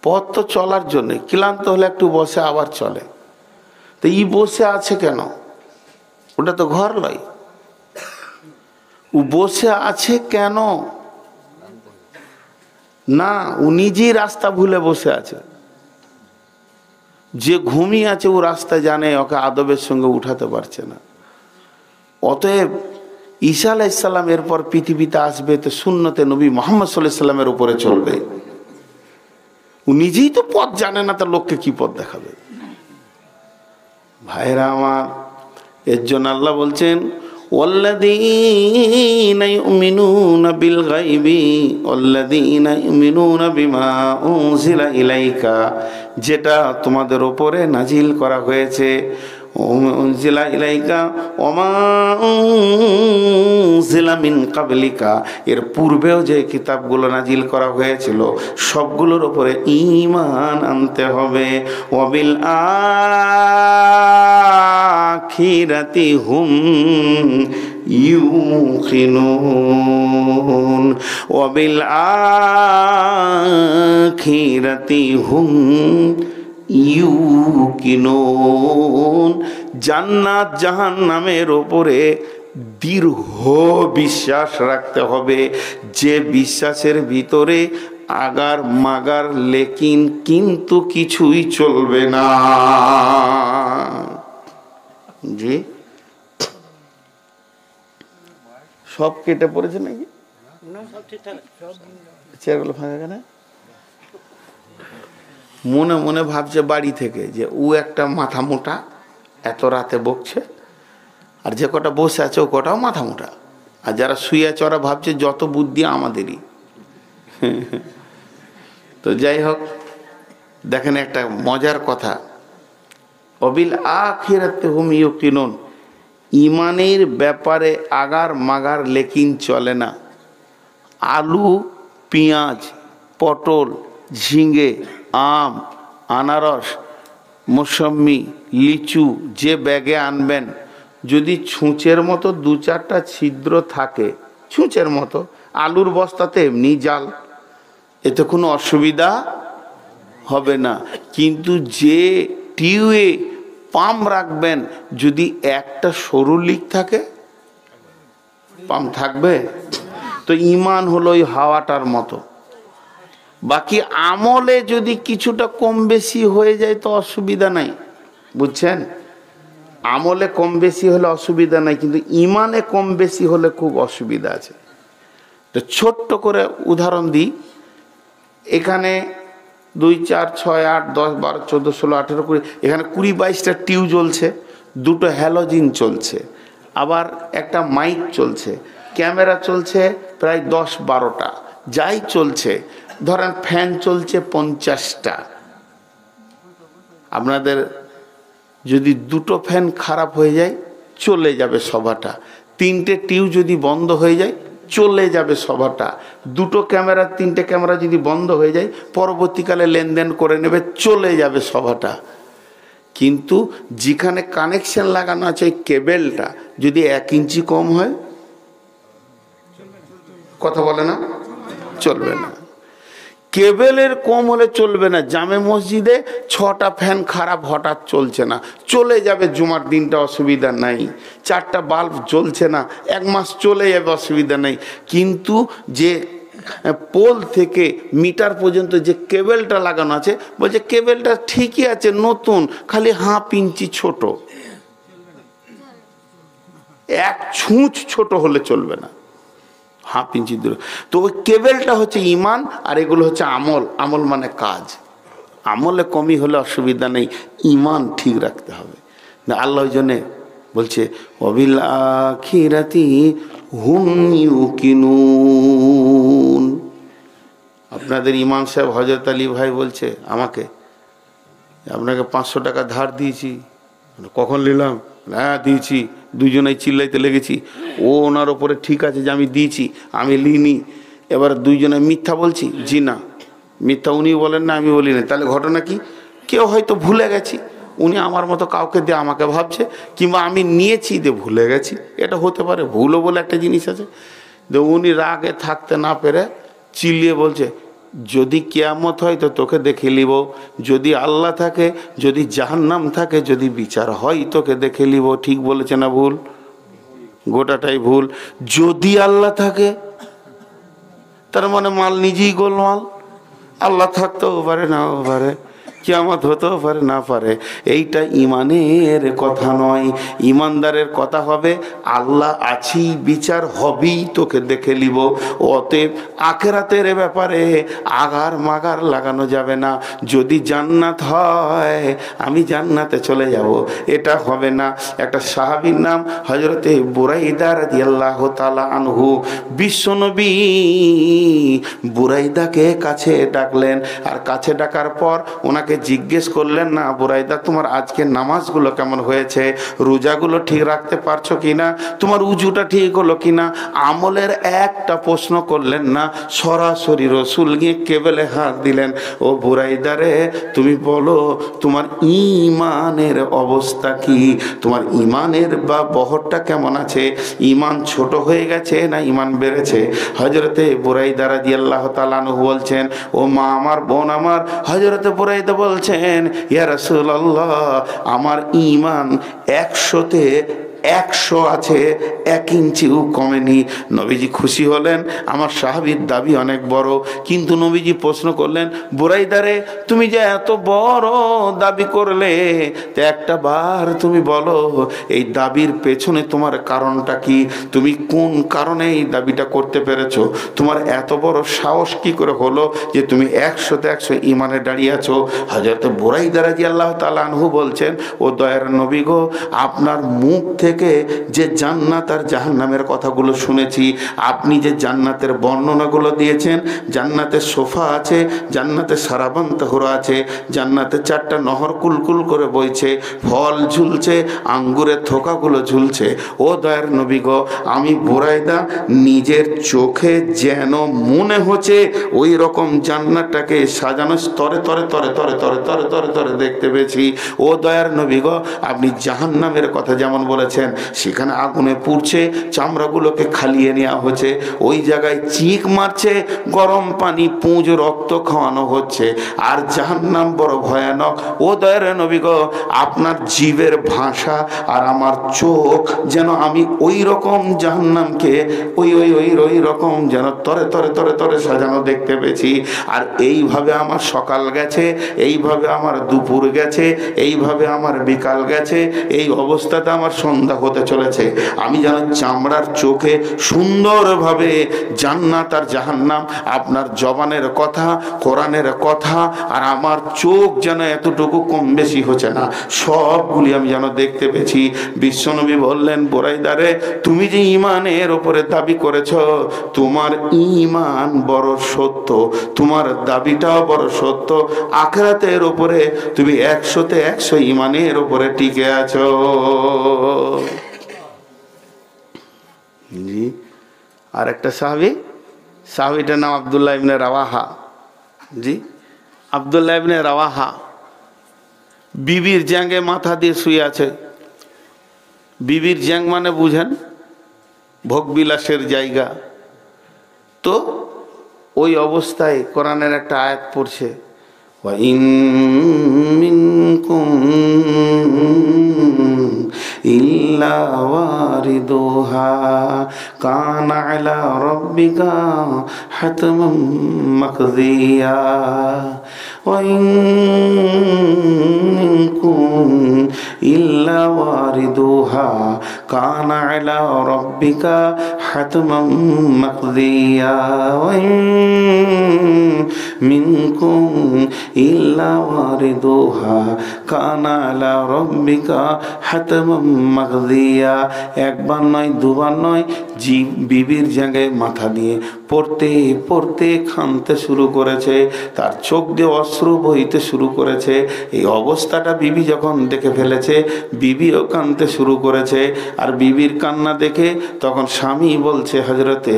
Speaker 1: পথ তো চলার জন্যে, ক্লান্ত হলে একটু বসে আবার চলে, তো ই বসে আছে কেন? ওটা তো ঘর নয়। ও বসে আছে কেন? না, ও নিজেই রাস্তা ভুলে বসে আছে। যে ঘুমিয়ে আছে ও রাস্তা জানে, ওকে আদবের সঙ্গে উঠাতে পারছে না। অতএব ঈসা আলাইহিস সালাম এরপর পৃথিবীতে আসবে, তো সুন্নতে নবী মুহাম্মদ সাল্লাল্লাহু আলাইহি সাল্লামের উপরে চলবে। ও নিজেই তো পথ জানে না, তার লোককে কি পথ দেখাবে? ভাইরা আমার, এর জন্য আল্লাহ বলছেন, ওয়াল্লাযীনা ইউমিনুনা বিল গায়বি ওয়াল্লাযীনা ইউমিনুনা বিমা উনজিলা ইলাইকা, যেটা তোমাদের উপরে নাজিল করা হয়েছে, উনজিলা ইলাইকা ওমা উনজিলা মিন ক্বাবলিকা, এর পূর্বেও যে কিতাবগুলো নাজিল করা হয়েছিল সবগুলোর উপরে ঈমান আনতে হবে। ওয়াবিল আখিরাতি হুম ইউকিনুন, ওয়াবিল আখিরাতি হুম ইউকিনুন, জান্নাত জাহান্নামের উপরে দৃঢ় বিশ্বাস রাখতে হবে, যে বিশ্বাসের ভিতরে আগার মাগার লেকিন কিন্তু কিছুই চলবে না। জি, সব কেটে পড়েছে নাকি? চেয়ারগুলো ফাঁকা কেন? মনে মনে ভাবছে বাড়ি থেকে যে ও একটা মাথা মোটা, এত রাতে বকছে, আর যে কটা বসে আছে ও কটাও মাথা মোটা, আর যারা শুয়ে আছে ওরা ভাবছে যত বুদ্ধি আমাদেরই। তো যাই হোক, দেখেন একটা মজার কথা, অবিল আখিরাতে হুম ইউকিনুন, ইমানের ব্যাপারে আগার মাগার লেকিন চলে না। আলু, পেঁয়াজ, পটল, ঝিঙে, আম, আনারস, মৌসম্বি, লিচু যে ব্যাগে আনবেন, যদি ছুঁচের মতো দু চারটা ছিদ্র থাকে, ছুঁচের মতো, আলুর বস্তাতে এমনি জাল, এতে কোনো অসুবিধা হবে না। কিন্তু যে টিউবে পাম্প রাখবেন, যদি একটা সরু লিক থাকে, পাম্প থাকবে? তো ঈমান হলো ওই হাওয়াটার মতো। বাকি আমলে যদি কিছুটা কম বেশি হয়ে যায় তো অসুবিধা নাই, বুঝছেন? আমলে কম বেশি হলে অসুবিধা নাই, কিন্তু ঈমানে কম বেশি হলে খুব অসুবিধা আছে। তো ছোট্ট করে উদাহরণ দিই, এখানে 2, 4, 6, 8, 10, 12, 14, 16, 18, 20, এখানে 20-22টা টিউব জ্বলছে, 2টো হ্যালোজিন চলছে, আবার একটা মাইক চলছে, ক্যামেরা চলছে প্রায় 10-12টা, যাই চলছে, ধরেন ফ্যান চলছে 50টা। আপনাদের যদি 2টো ফ্যান খারাপ হয়ে যায় চলে যাবে সভাটা, 3টে টিউব যদি বন্ধ হয়ে যায় চলে যাবে সভাটা, 2টো ক্যামেরা 3টে ক্যামেরা যদি বন্ধ হয়ে যায় পরবর্তীকালে লেনদেন করে নেবে, চলে যাবে সভাটা। কিন্তু যেখানে কানেকশন লাগানো আছে ওই কেবেলটা যদি 1 ইঞ্চি কম হয়, কথা বলে না, চলবে না। কেবেলের কম হলে চলবে না। জামে মসজিদে 6টা ফ্যান খারাপ হঠাৎ চলছে না, চলে যাবে জুমার দিনটা, অসুবিধা নাই। 4টা বাল্ব জ্বলছে না, 1 মাস চলে যাবে, অসুবিধা নেই। কিন্তু যে পোল থেকে মিটার পর্যন্ত যে কেবেলটা লাগানো আছে, বলছে কেবেলটা ঠিকই আছে নতুন, খালি 1/2 ইঞ্চি ছোট, 1 ছুঁচ ছোট হলে চলবে না, 1/2 ইঞ্চি দূরে। তো ওই কেবেলটা হচ্ছে ইমান, আর এগুলো হচ্ছে আমল। আমল মানে কাজ। আমলে কমি হলে অসুবিধা নেই, ইমান ঠিক রাখতে হবে না। আল্লাহ ওই জন্যে বলছে ওয়াবিল আখিরাতি হুম ইউকিনুন। আপনাদের ইমাম সাহেব হযরত আলী ভাই বলছে আমাকে, আপনাকে 500 টাকা ধার দিয়েছি। কখন নিলাম? হ্যাঁ দিয়েছি। দুজনেই চিল্লাইতে লেগেছি। ও ওনার ওপরে ঠিক আছে যে আমি দিয়েছি, আমি লিনি। এবার দুইজনে মিথ্যা বলছি, জি না মিথ্যা উনি বলেন না, আমি বলি না। তাহলে ঘটনা কি? কেউ হয়তো ভুলে গেছি, উনি আমার মতো কাউকে দিয়ে আমাকে ভাবছে, কিংবা আমি নিয়েছি দিয়ে ভুলে গেছি, এটা হতে পারে। ভুলও বলে একটা জিনিস আছে। উনি রাগে থাকতে না পেরে চিল্লিয়ে বলছে, যদি কিয়ামত হয় তো তোকে দেখে নিব, যদি আল্লাহ থাকে, যদি জাহান্নাম থাকে, যদি বিচার হয় তোকে দেখে নিব। ঠিক বলেছে না ভুল? গোটাটাই ভুল। যদি আল্লাহ থাকে তার মানে মাল নিজেই গোলমাল। আল্লাহ থাকতেও পারে, নাও পারে, কিয়ামত হতেও পারে, না পারে। এইটা ইমানের কথা নয়। ইমানদারের কথা হবে আল্লাহ আছি, বিচার হবেই, তোকে দেখে নিব। অতএব আখিরাতের ব্যাপারে আগার মাগার লাগানো যাবে না। যদি জান্নাত হয় আমি জান্নাতে চলে যাব, এটা হবে না। একটা সাহাবীর নাম হযরতে বুরাইদা রাদিয়াল্লাহু তাআলা আনহু। বিশ্বনবী বুরাইদাকে কাছে ডাকলেন, আর কাছে ডাকার পর ওনাকে জিজ্ঞেস করলেন, না বুরাইদা তোমার আজকে নামাজগুলো কেমন হয়েছে, রোজাগুলো ঠিক রাখতে পারছো কিনা, তোমার উজুটা ঠিক হলো কিনা। আমলের একটা প্রশ্ন করলেন না, সরাসরি রসুল গিয়ে কেবেলে হাত দিলেন। ও বুরাইদা রে, তুমি বলো তোমার ইমানের অবস্থা কি, তোমার ইমানের বা বহরটা কেমন আছে, ইমান ছোট হয়ে গেছে না ইমান বেড়েছে। হযরতে বুরাইদা রাদিয়াল্লাহু তাআলা আনহু বলছেন, ও মা আমার, বোন আমার, হযরতে বুরাইদা বলছেন, ইয়া রাসূলুল্লাহ আমার ঈমান 100-তে 100 আছে, 1 ইঞ্চিও কমেনি। নবীজি খুশি হলেন, আমার সাহাবীর দাবি অনেক বড়। কিন্তু নবীজি প্রশ্ন করলেন, বুরাইদারে তুমি যে এত বড় দাবি করলে, তো একটা বার তুমি বলো এই দাবির পেছনে তোমার কারণটা কি, তুমি কোন কারণে এই দাবিটা করতে পেরেছো, তোমার এত বড় সাহস কি করে হলো যে তুমি 100-তে 100 ইমানে দাঁড়িয়ে আছো। হযরত বুরাইদা রাদিয়াল্লাহু তাআলা আনহু বলছেন, ও দয়ার নবী গো, আপনার মুখ থেকে যে জান্নাত আর জাহান্নামের কথাগুলো শুনেছি, আপনি যে জান্নাতের বর্ণনাগুলো দিয়েছেন, জান্নাতে সোফা আছে, জান্নাতে সারাবান তাহরা আছে, জান্নাতে 4টা নহর কুলকুল করে বইছে, ফল ঝুলছে, আঙ্গুরের থোকাগুলো ঝুলছে। ও দয়ার নবী গো, আমি বুরাইদা নিজের চোখে যেন মনে হচ্ছে ওই রকম জান্নাতটাকে সাজানো স্তরে তরে তরে তরে তরে তরে তরে তরে দেখতে পেয়েছি। ও দয়ার নবী গো, আপনি জাহান্নামের কথা যেমন বলেছেন, সেখানে আগুনে পুড়ছে, চামড়াগুলোকে খালিয়ে নেওয়া হচ্ছে, ওই জায়গায় চিক মারছে, গরম পানি পুঁজ রক্ত খাওয়ানো হচ্ছে, আর জাহান্নাম বড় ভয়ানক। ও দয়ার নবী গো, আপনার জীবের ভাষা আর আমার চোখ যেন আমি ওই রকম জাহান্নামকে ওই ওই ওই ওই রকম যেন তরে তরে তরে তরে সাজানো দেখতে পেয়েছি। আর এইভাবে আমার সকাল গেছে, এইভাবে আমার দুপুর গেছে, এইভাবে আমার বিকাল গেছে, এই অবস্থাতে আমার সন্ধ্যা বান্দা হতে চলেছে, আমি যেন চামড়ার চোখে সুন্দরভাবে জান্নাত আর জাহান্নাম, আপনার জবানের কথা, কোরআনের কথা আর আমার চোখ যেন এতটুকু কম বেশি হচ্ছে না, সবগুলি আমি যেন দেখতে পেয়েছি। বিশ্বনবী বললেন, বুরাইদারে, তুমি যে ঈমানের ওপরে দাবি করেছ, তোমার ঈমান বড় সত্য, তোমার দাবিটাও বড় সত্য, আখিরাতের ওপরে তুমি 100-তে 100 ঈমানের ওপরে টিকে আছো। জি, আর একটা সাহাবীটার নাম আব্দুল্লাহ ইবনে রাওয়াহা। জি, আব্দুল্লাহ ইবনে রাওয়াহা বিবির জ্যাঙ্গে মাথা দিয়ে শুয়ে আছে। বিবির জ্যাং মানে বুঝেন, ভোগবিলাসের জায়গা। তো ওই অবস্থায় কোরআনের একটা আয়াত পড়ছে, ওয়া ইন মিনকুম ইল্লা ওয়ারিদুহা কানা আলা রাব্বিকা হাতমান মাকদিয়া, ওয়া ইন মিনকুম ইল্লা ওয়ারিদুহা কানা আলা রাব্বিকা হাতমান মাকদিয়া, ওয়া ইন মিনকুম ইল্লা ওয়ারিদুহা কানা আলা রাব্বিকা হাতমান মাকদিয়া। একবার নয়, দুবার নয়, বিবির জায়গায় মাথা দিয়ে পড়তে পড়তে কাঁদতে শুরু করেছে, তার চোখ দিয়ে অশ্রু বইতে শুরু করেছে। এই অবস্থাটা বিবি যখন দেখে ফেলেছে, বিবিও কাঁদতে শুরু করেছে। আর বিবির কান্না দেখে তখন স্বামী বলছে, হযরতে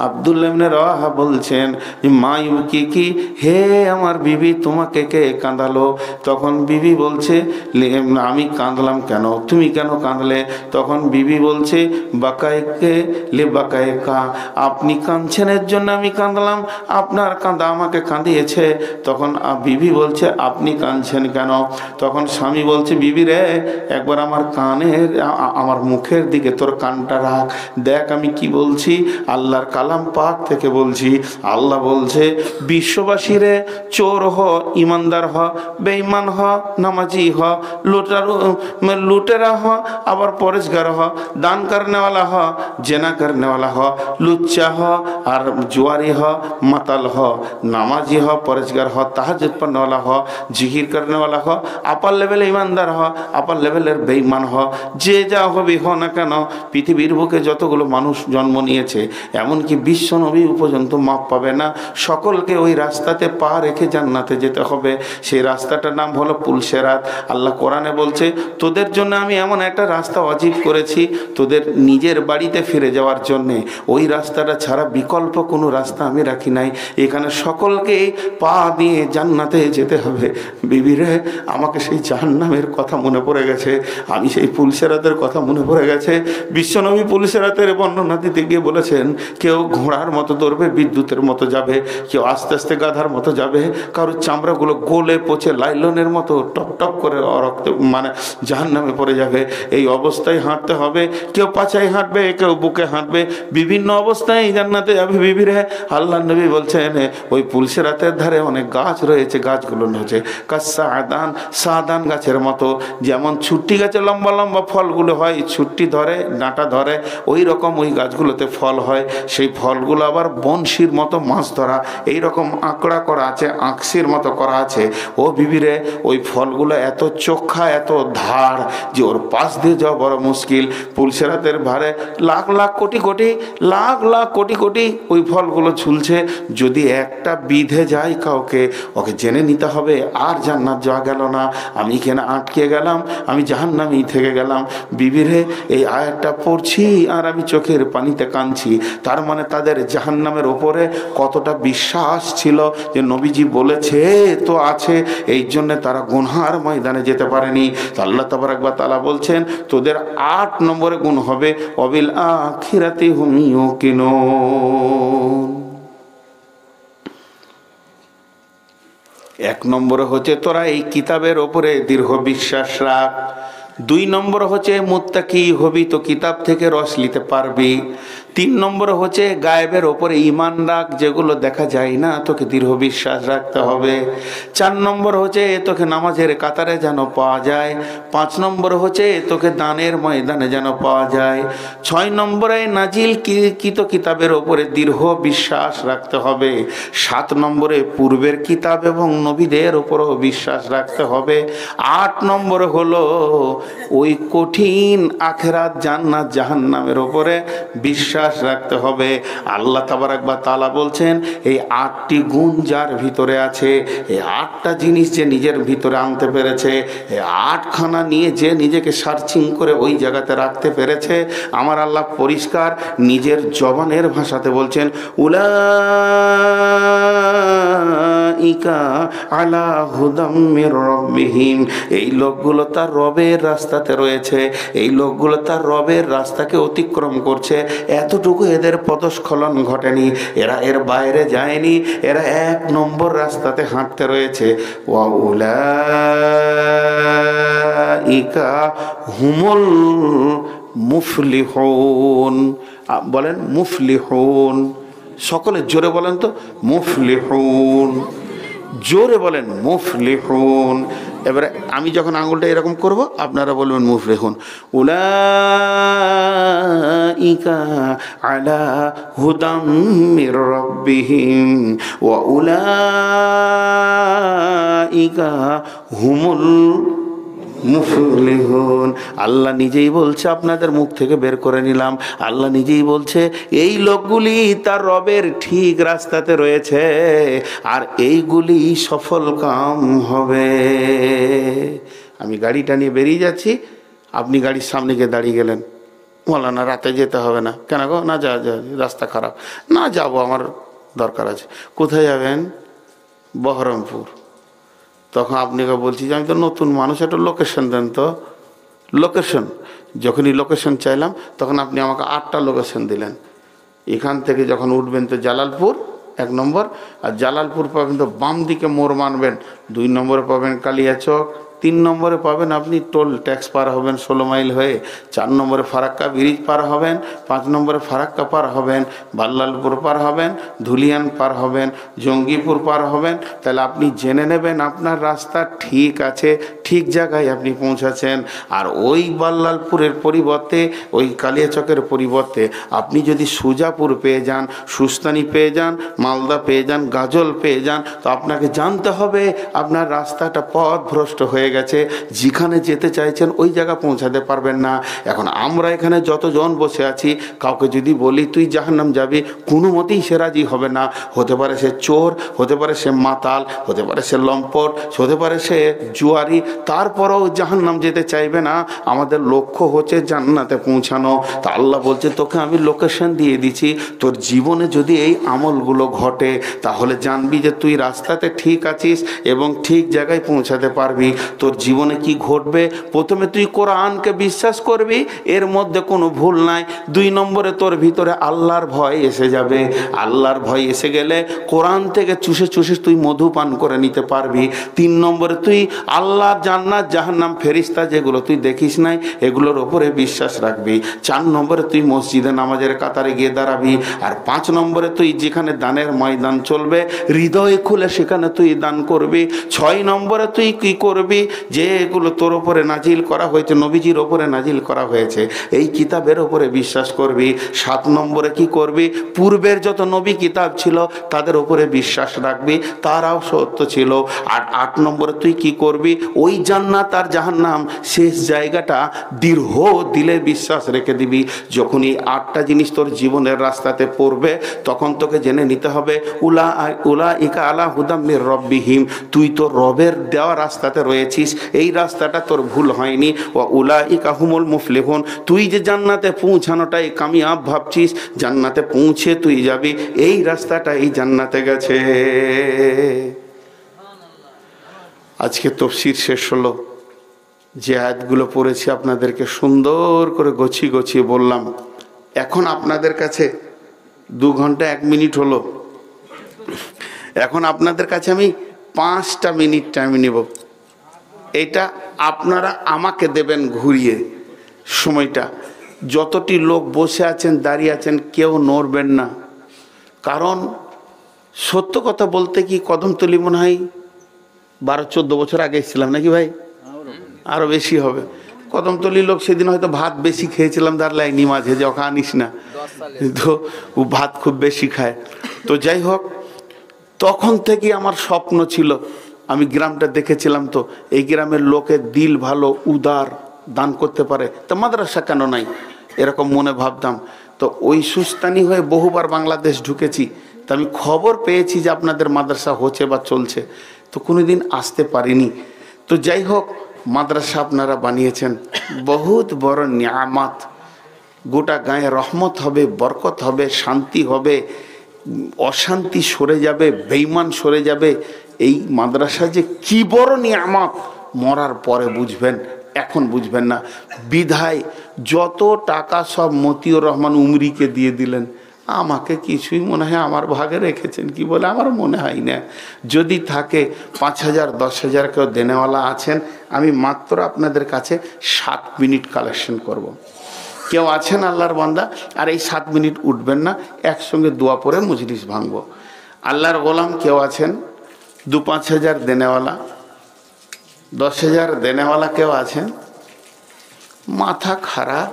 Speaker 1: আব্দুল্লাহ ইবনে রাওয়াহা বলছেন, মা ইউকি, হে আমার বিবি, তোমাকে কে কাঁদালো? তখন বিবি বলছে, আমি কাঁদলাম কেন, তুমি কেন কাঁদলে? তখন বিবি বলছে, বাকায়কে লে বাকায়কা, আপনি কাঁদছেন এর জন্য আমি কাঁদলাম, আপনার কাঁদা আমাকে কাঁদিয়েছে। তখন বিবি বলছে, আপনি কাঁদছেন কেন? তখন স্বামী বলছে, বিবি রে, একবার আমার মুখের দিকে তোর কানটা রাখ, দেখ আমি কি বলছি, আল্লাহর কালাম পাক থেকে বলছি। আল্লাহ বলছে, বিশ্ববাসীরে চোর হ, ইমানদার হ, বেঈমান হ, নামাজি হ, লুটেরা হ, আবার পরেশগার হ, দান করনেওয়ালা হ, জেনা করনেওয়ালা হ, লুচ্চা হ, আর জুয়ারি হ, মাতাল হ, নামাজি হ, পরেশগার হ, তাহাজ্জুদ পড়নেওয়ালা হ, জিকির করনেওয়ালা হ, আপার লেভেলে ইমানদার হ, আপার লেভেলের বেঈমান হ, যে যা হবে হ না কেন, পৃথিবীর বুকে যতগুলো মানুষ জন্ম নিয়েছে, এমনকি বিশ্ব নবী পর্যন্ত মাপ পাবে না, সকলকে ওই রাস্তাতে পা রেখে জান্নাতে যেতে হবে। সেই রাস্তাটার নাম হলো পুলসেরাত। আল্লাহ কোরআনে বলছে, তোদের জন্য আমি এমন একটা রাস্তা ওয়াজিব করেছি, তোদের নিজের বাড়িতে ফিরে যাওয়ার জন্যে। ওই রাস্তাটা ছাড়া বিকল্প কোনো রাস্তা আমি রাখি নাই। এখানে সকলকে পা দিয়ে জান্নাতে যেতে হবে। বিবিরে, আমাকে সেই জাহান্নামের কথা মনে পড়ে গেছে, আমি সেই পুলসেরাতের কথা মনে পড়ে গেছে। বিশ্বনবী পুলসেরাতের বর্ণনা দিতে গিয়ে বলেছেন, কেউ ঘোড়ার মতো দৌড়বে, বিদ্যুতের মতো যাবে, কেউ আস্তে আস্তে গাধার মতো যাবে, কারোর চামড়াগুলো গলে পচে লাইলনের মতো টপ টপ করে রক্ত মানে জাহান্নামে পড়ে যাবে। এই অবস্থায় হাঁটতে হবে, কেউ পাছায় হাঁটবে, কেউ বুকে হাঁটবে, বিভিন্ন অবস্থায় জান্নাতে যাবে। বিবিরে, আল্লাহ নবী বলছেন, ওই পুলসেরাতের ধারে অনেক গাছ রয়েছে, গাছগুলো হচ্ছে সাদান গাছের মতো, যেমন ছুট্টি গাছে লম্বা লম্বা ফলগুলো হয়, ছুট্টি ধরে, ডাঁটা ধরে, ওই রকম ওই গাছগুলোতে ফল হয়। সেই ফলগুলো আবার বনশির মতো মাছ ধরা, এইরকম আঁকড়া করা আছে, আঁকশির মতো করা আছে। ও বিবিরে, ওই ফলগুলো এত চোখা, এত ধার যে ওর পাশ দিয়ে যাওয়া বড় মুশকিল। পুলসেরাতের ভারে লাখ লাখ কোটি কোটি, লাখ লাখ কোটি কোটি ওই ফলগুলো ঝুলছে। যদি একটা বিধে যায় কাউকে, ওকে জেনে নিতে হবে আর জান্নাত যাওয়া গেল না, আমি কেন আটকে গেলাম, আমি জাহান্নামেই থেকে গেলাম। বিবিরে, এই আয়াতটা পড়ছি আর আমি চোখের পানিতে কাঁদছি। তার মানে তাদের জাহান্নামের ওপরে কতটা বিশ্বাস ছিল যে নবীজি বলেছে তো আছে, এই জন্য তারা গুনহার ময়দানে যেতে পারেনি। তো আল্লাহ তাবারক ওয়া তাআলা বলছেন, তোদের 8 নম্বরে গুণ হবে, ওয়াবিল আখিরাতি হুম ইউকিনুন। 1 নম্বরে হচ্ছে, তোরা এই কিতাবের ওপরে দৃঢ় বিশ্বাস রাখ। 2 নম্বর হচ্ছে মুত্তাকি হবি তো কিতাব থেকে রস নিতে পারবি। 3 নম্বর হচ্ছে গায়েবের ওপরে ঈমান রাখ, যেগুলো দেখা যায় না তোকে দৃঢ় বিশ্বাস রাখতে হবে। 4 নম্বর হচ্ছে তোকে নামাজের কাতারে যেন পাওয়া যায়। 5 নম্বর হচ্ছে তোকে দানের ময়দানে যেন পাওয়া যায়। 6 নম্বরে নাজিল কৃত কিতাবের ওপরে দৃঢ় বিশ্বাস রাখতে হবে। 7 নম্বরে পূর্বের কিতাব এবং নবীদের ওপরও বিশ্বাস রাখতে হবে। 8 নম্বরে হলো ওই কঠিন আখিরাত জান্নাত জাহান্নামের ওপরে বিশ্বাস রাখতে হবে। আল্লাহ তাবারক ওয়া তাআলা বলছেন এই 8টি গুণ যার ভিতরে আছে, এই 8টা জিনিস যে নিজের ভিতরে আনতে পেরেছে, এই 8খানা নিয়ে যে নিজেকে সার্চিং করে ওই জায়গাতে রাখতে পেরেছে, আমার আল্লাহ পরিষ্কার নিজের জবানের ভাষাতে বলছেন উলাইকা আলা হুদাম মির রাব্বিহিম, এই লোকগুলো তার রবের রাস্তাতে রয়েছে, এই লোকগুলো তার রবের রাস্তাকে অতিক্রম করছে। এতটুকু এদের পদস্খলন ঘটেনি, এরা এর বাইরে যায়নি, এরা 1 নম্বর রাস্তাতে হাঁটতে রয়েছে। ওয়া উলাইকা হুমুল মুফলিহুন, বলেন মুফলিহুন, সকলে জোরে বলেন তো মুফলিহুন, জোরে বলেন মুফলিহুন। এবারে আমি যখন আঙুলটা এরকম করব আপনারা বলবেন মুফলিহুন। উলাইকা আলা হুদাম মির রাব্বিহিম ওয়া উলাইকা হুমুল মুফলিহুন। আল্লাহ নিজেই বলছে, আপনাদের মুখ থেকে বের করে নিলাম, আল্লাহ নিজেই বলছে এই লোকগুলি তার রবের ঠিক রাস্তাতে রয়েছে আর এইগুলি সফল কাম হবে। আমি গাড়িটা নিয়ে বেরিয়ে যাচ্ছি, আপনি গাড়ির সামনে গিয়ে দাঁড়িয়ে গেলেন, মৌলানা রাতে যেতে হবে না, কেন গো? না যা রাস্তা খারাপ, না যাবো, আমার দরকার আছে। কোথায় যাবেন? বহরমপুর। তখন আপনাকে বলছি যে আমি তো নতুন মানুষ, একটা লোকেশন দেন তো। লোকেশন, যখনই লোকেশন চাইলাম তখন আপনি আমাকে 8টা লোকেশন দিলেন। এখান থেকে যখন উঠবেন তো জালালপুর 1 নম্বর, আর জালালপুর পাবেন তো বাম দিকে মোড় মানবেন, 2 নম্বরে পাবেন কালিয়াচক, 3 নম্বরে পাবেন আপনি টোল ট্যাক্স পার হবেন 16 মাইল হয়ে, 4 নম্বরে ফারাক্কা ব্রিজ পার হবেন, 5 নম্বরে ফারাক্কা পার হবেন, বাল্লালপুর পার হবেন, ধুলিয়ান পার হবেন, জঙ্গিপুর পার হবেন। তাহলে আপনি জেনে নেবেন আপনার রাস্তা ঠিক আছে, ঠিক জায়গায় আপনি পৌঁছাচ্ছেন। আর ওই বাল্লালপুরের পরিবর্তে, ওই কালিয়াচকের পরিবর্তে আপনি যদি সুজাপুর পেয়ে যান, সুস্তানি পেয়ে যান, মালদা পেয়ে যান, গাজল পেয়ে যান, তো আপনাকে জানতে হবে আপনার রাস্তাটা পথভ্রষ্ট হয়ে গেছে, যেখানে যেতে চাইছেন ওই জায়গা পৌঁছাতে পারবেন না। এখন আমরা এখানে যতজন বসে আছি, কাউকে যদি বলি তুই জাহান্নাম যাবি, কোনো মতেই সে রাজি হবে না। হতে পারে সে চোর, হতে পারে সে মাতাল, হতে পারে সে লম্পট, হতে পারে সে জুয়ারি, তারপরেও জাহান্নাম যেতে চাইবে না। আমাদের লক্ষ্য হচ্ছে জান্নাতে পৌঁছানো। তা আল্লাহ বলছে তোকে আমি লোকেশন দিয়ে দিচ্ছি, তোর জীবনে যদি এই আমলগুলো ঘটে তাহলে জানবি যে তুই রাস্তাতে ঠিক আছিস এবং ঠিক জায়গায় পৌঁছাতে পারবি। তোর জীবনে কি ঘটবে? প্রথমে তুই কোরআনকে বিশ্বাস করবি, এর মধ্যে কোনো ভুল নাই। 2 নম্বরে তোর ভিতরে আল্লাহর ভয় এসে যাবে। আল্লাহর ভয় এসে গেলে কোরআন থেকে চুষে চুষে তুই মধু পান করে নিতে পারবি। 3 নম্বরে তুই আল্লাহ, জান্নাত, জাহান্নাম, ফেরেশতা যেগুলো তুই দেখিস নাই এগুলোর ওপরে বিশ্বাস রাখবি। 4 নম্বরে তুই মসজিদে নামাজের কাতারে গিয়ে দাঁড়াবি। আর 5 নম্বরে তুই যেখানে দানের ময়দান চলবে হৃদয় খুলে সেখানে তুই দান করবি। 6 নম্বরে তুই কি করবি? যেগুলো তোর ওপরে নাজিল করা হয়েছে, নবীজির ওপরে নাজিল করা হয়েছে, এই কিতাবের ওপরে বিশ্বাস করবি। 7 নম্বরে কি করবি? পূর্বের যত নবী কিতাব ছিল তাদের ওপরে বিশ্বাস রাখবি, তারাও সত্য ছিল। আর 8 নম্বরে তুই কি করবি? ওই জান্নাত আর জাহান্নাম শেষ জায়গাটা দৃঢ় দিলে বিশ্বাস রেখে দিবি। যখন এই 8টা জিনিস তোর জীবনের রাস্তাতে পড়বে তখন তোকে জেনে নিতে হবে উলাইকা আলা হুদাম মির রাব্বিহিম, তুই তোর রবের দেওয়া রাস্তাতে রয়েছিস, এই রাস্তাটা তোর ভুল হয়নি। ওয়া উলাইকা হুমুল মুফলিহুন, তুই যে জান্নাতে পৌঁছানোটাই কামিয়াব ভাবছিস, জান্নাতে পৌঁছে তুই যাবি, এই রাস্তাটা এই জান্নাতে গেছে। আজকে তাফসীর শেষ হলো, যে আয়াতগুলো পড়েছি আপনাদেরকে সুন্দর করে গছিয়ে গছিয়ে বললাম। এখন আপনাদের কাছে 2 ঘন্টা 1 মিনিট হলো, এখন আপনাদের কাছে আমি 5টা মিনিট টাইম নেব। এটা আপনারা আমাকে দেবেন ঘুরিয়ে সময়টা। যতটি লোক বসে আছেন দাঁড়িয়ে আছেন কেউ নড়বেন না, কারণ সত্য কথা বলতে কি কদমতলী মনে হয় 12-14 বছর আগে এসেছিলাম নাকি ভাই, আরো বেশি হবে। কদমতলীর লোক সেদিন হয়তো ভাত বেশি খেয়েছিলাম, দাঁড়াই মাঝে যে ওকে আনিস না, তো ও ভাত খুব বেশি খায়। তো যাই হোক, তখন থেকে আমার স্বপ্ন ছিল, আমি গ্রামটা দেখেছিলাম, তো এই গ্রামের লোকের দিল ভালো, উদার, দান করতে পারে, তো মাদ্রাসা কেন নাই, এরকম মনে ভাবতাম। তো ওই সুস্তানি হয়ে বহুবার বাংলাদেশ ঢুকেছি, তো আমি খবর পেয়েছি যে আপনাদের মাদ্রাসা হচ্ছে বা চলছে, তো কোনোদিন আসতে পারিনি। তো যাই হোক, মাদ্রাসা আপনারা বানিয়েছেন, বহুত বড় নিয়ামত, গোটা গায়ে রহমত হবে, বরকত হবে, শান্তি হবে, অশান্তি সরে যাবে, বেঈমান সরে যাবে। এই মাদ্রাসা যে কি বড় নিয়ামত মরার পরে বুঝবেন, এখন বুঝবেন না। বিধায় যত টাকা সব মতিউর রহমান উমরিকে দিয়ে দিলেন, আমাকে কিছুই মনে হয় আমার ভাগে রেখেছেন কি বলে আমার মনে হয় না। যদি থাকে 5,000 10,000 কেউ দেনেওয়ালা আছেন, আমি মাত্র আপনাদের কাছে 7 মিনিট কালেকশন করব। কেউ আছেন আল্লাহর বান্দা, আর এই 7 মিনিট উঠবেন না, একসঙ্গে দোয়া পড়ে মজলিস ভাঙবো। আল্লাহর গোলাম কেউ আছেন 2-5 হাজার দেনেওয়ালা, 10,000 দেনেওয়ালা কেউ আছেন? মাথা খারাপ,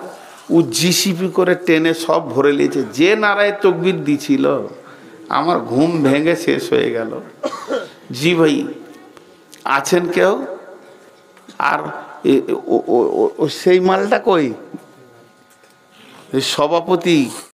Speaker 1: ও জিসিপি করে টেনে সব ভরে নিয়েছে। যে নারায় তকবির দিছিল, আমার ঘুম ভেঙে শেষ হয়ে গেল। জি ভাই, আছেন কেউ? আর সেই মালটা কই, সভাপতি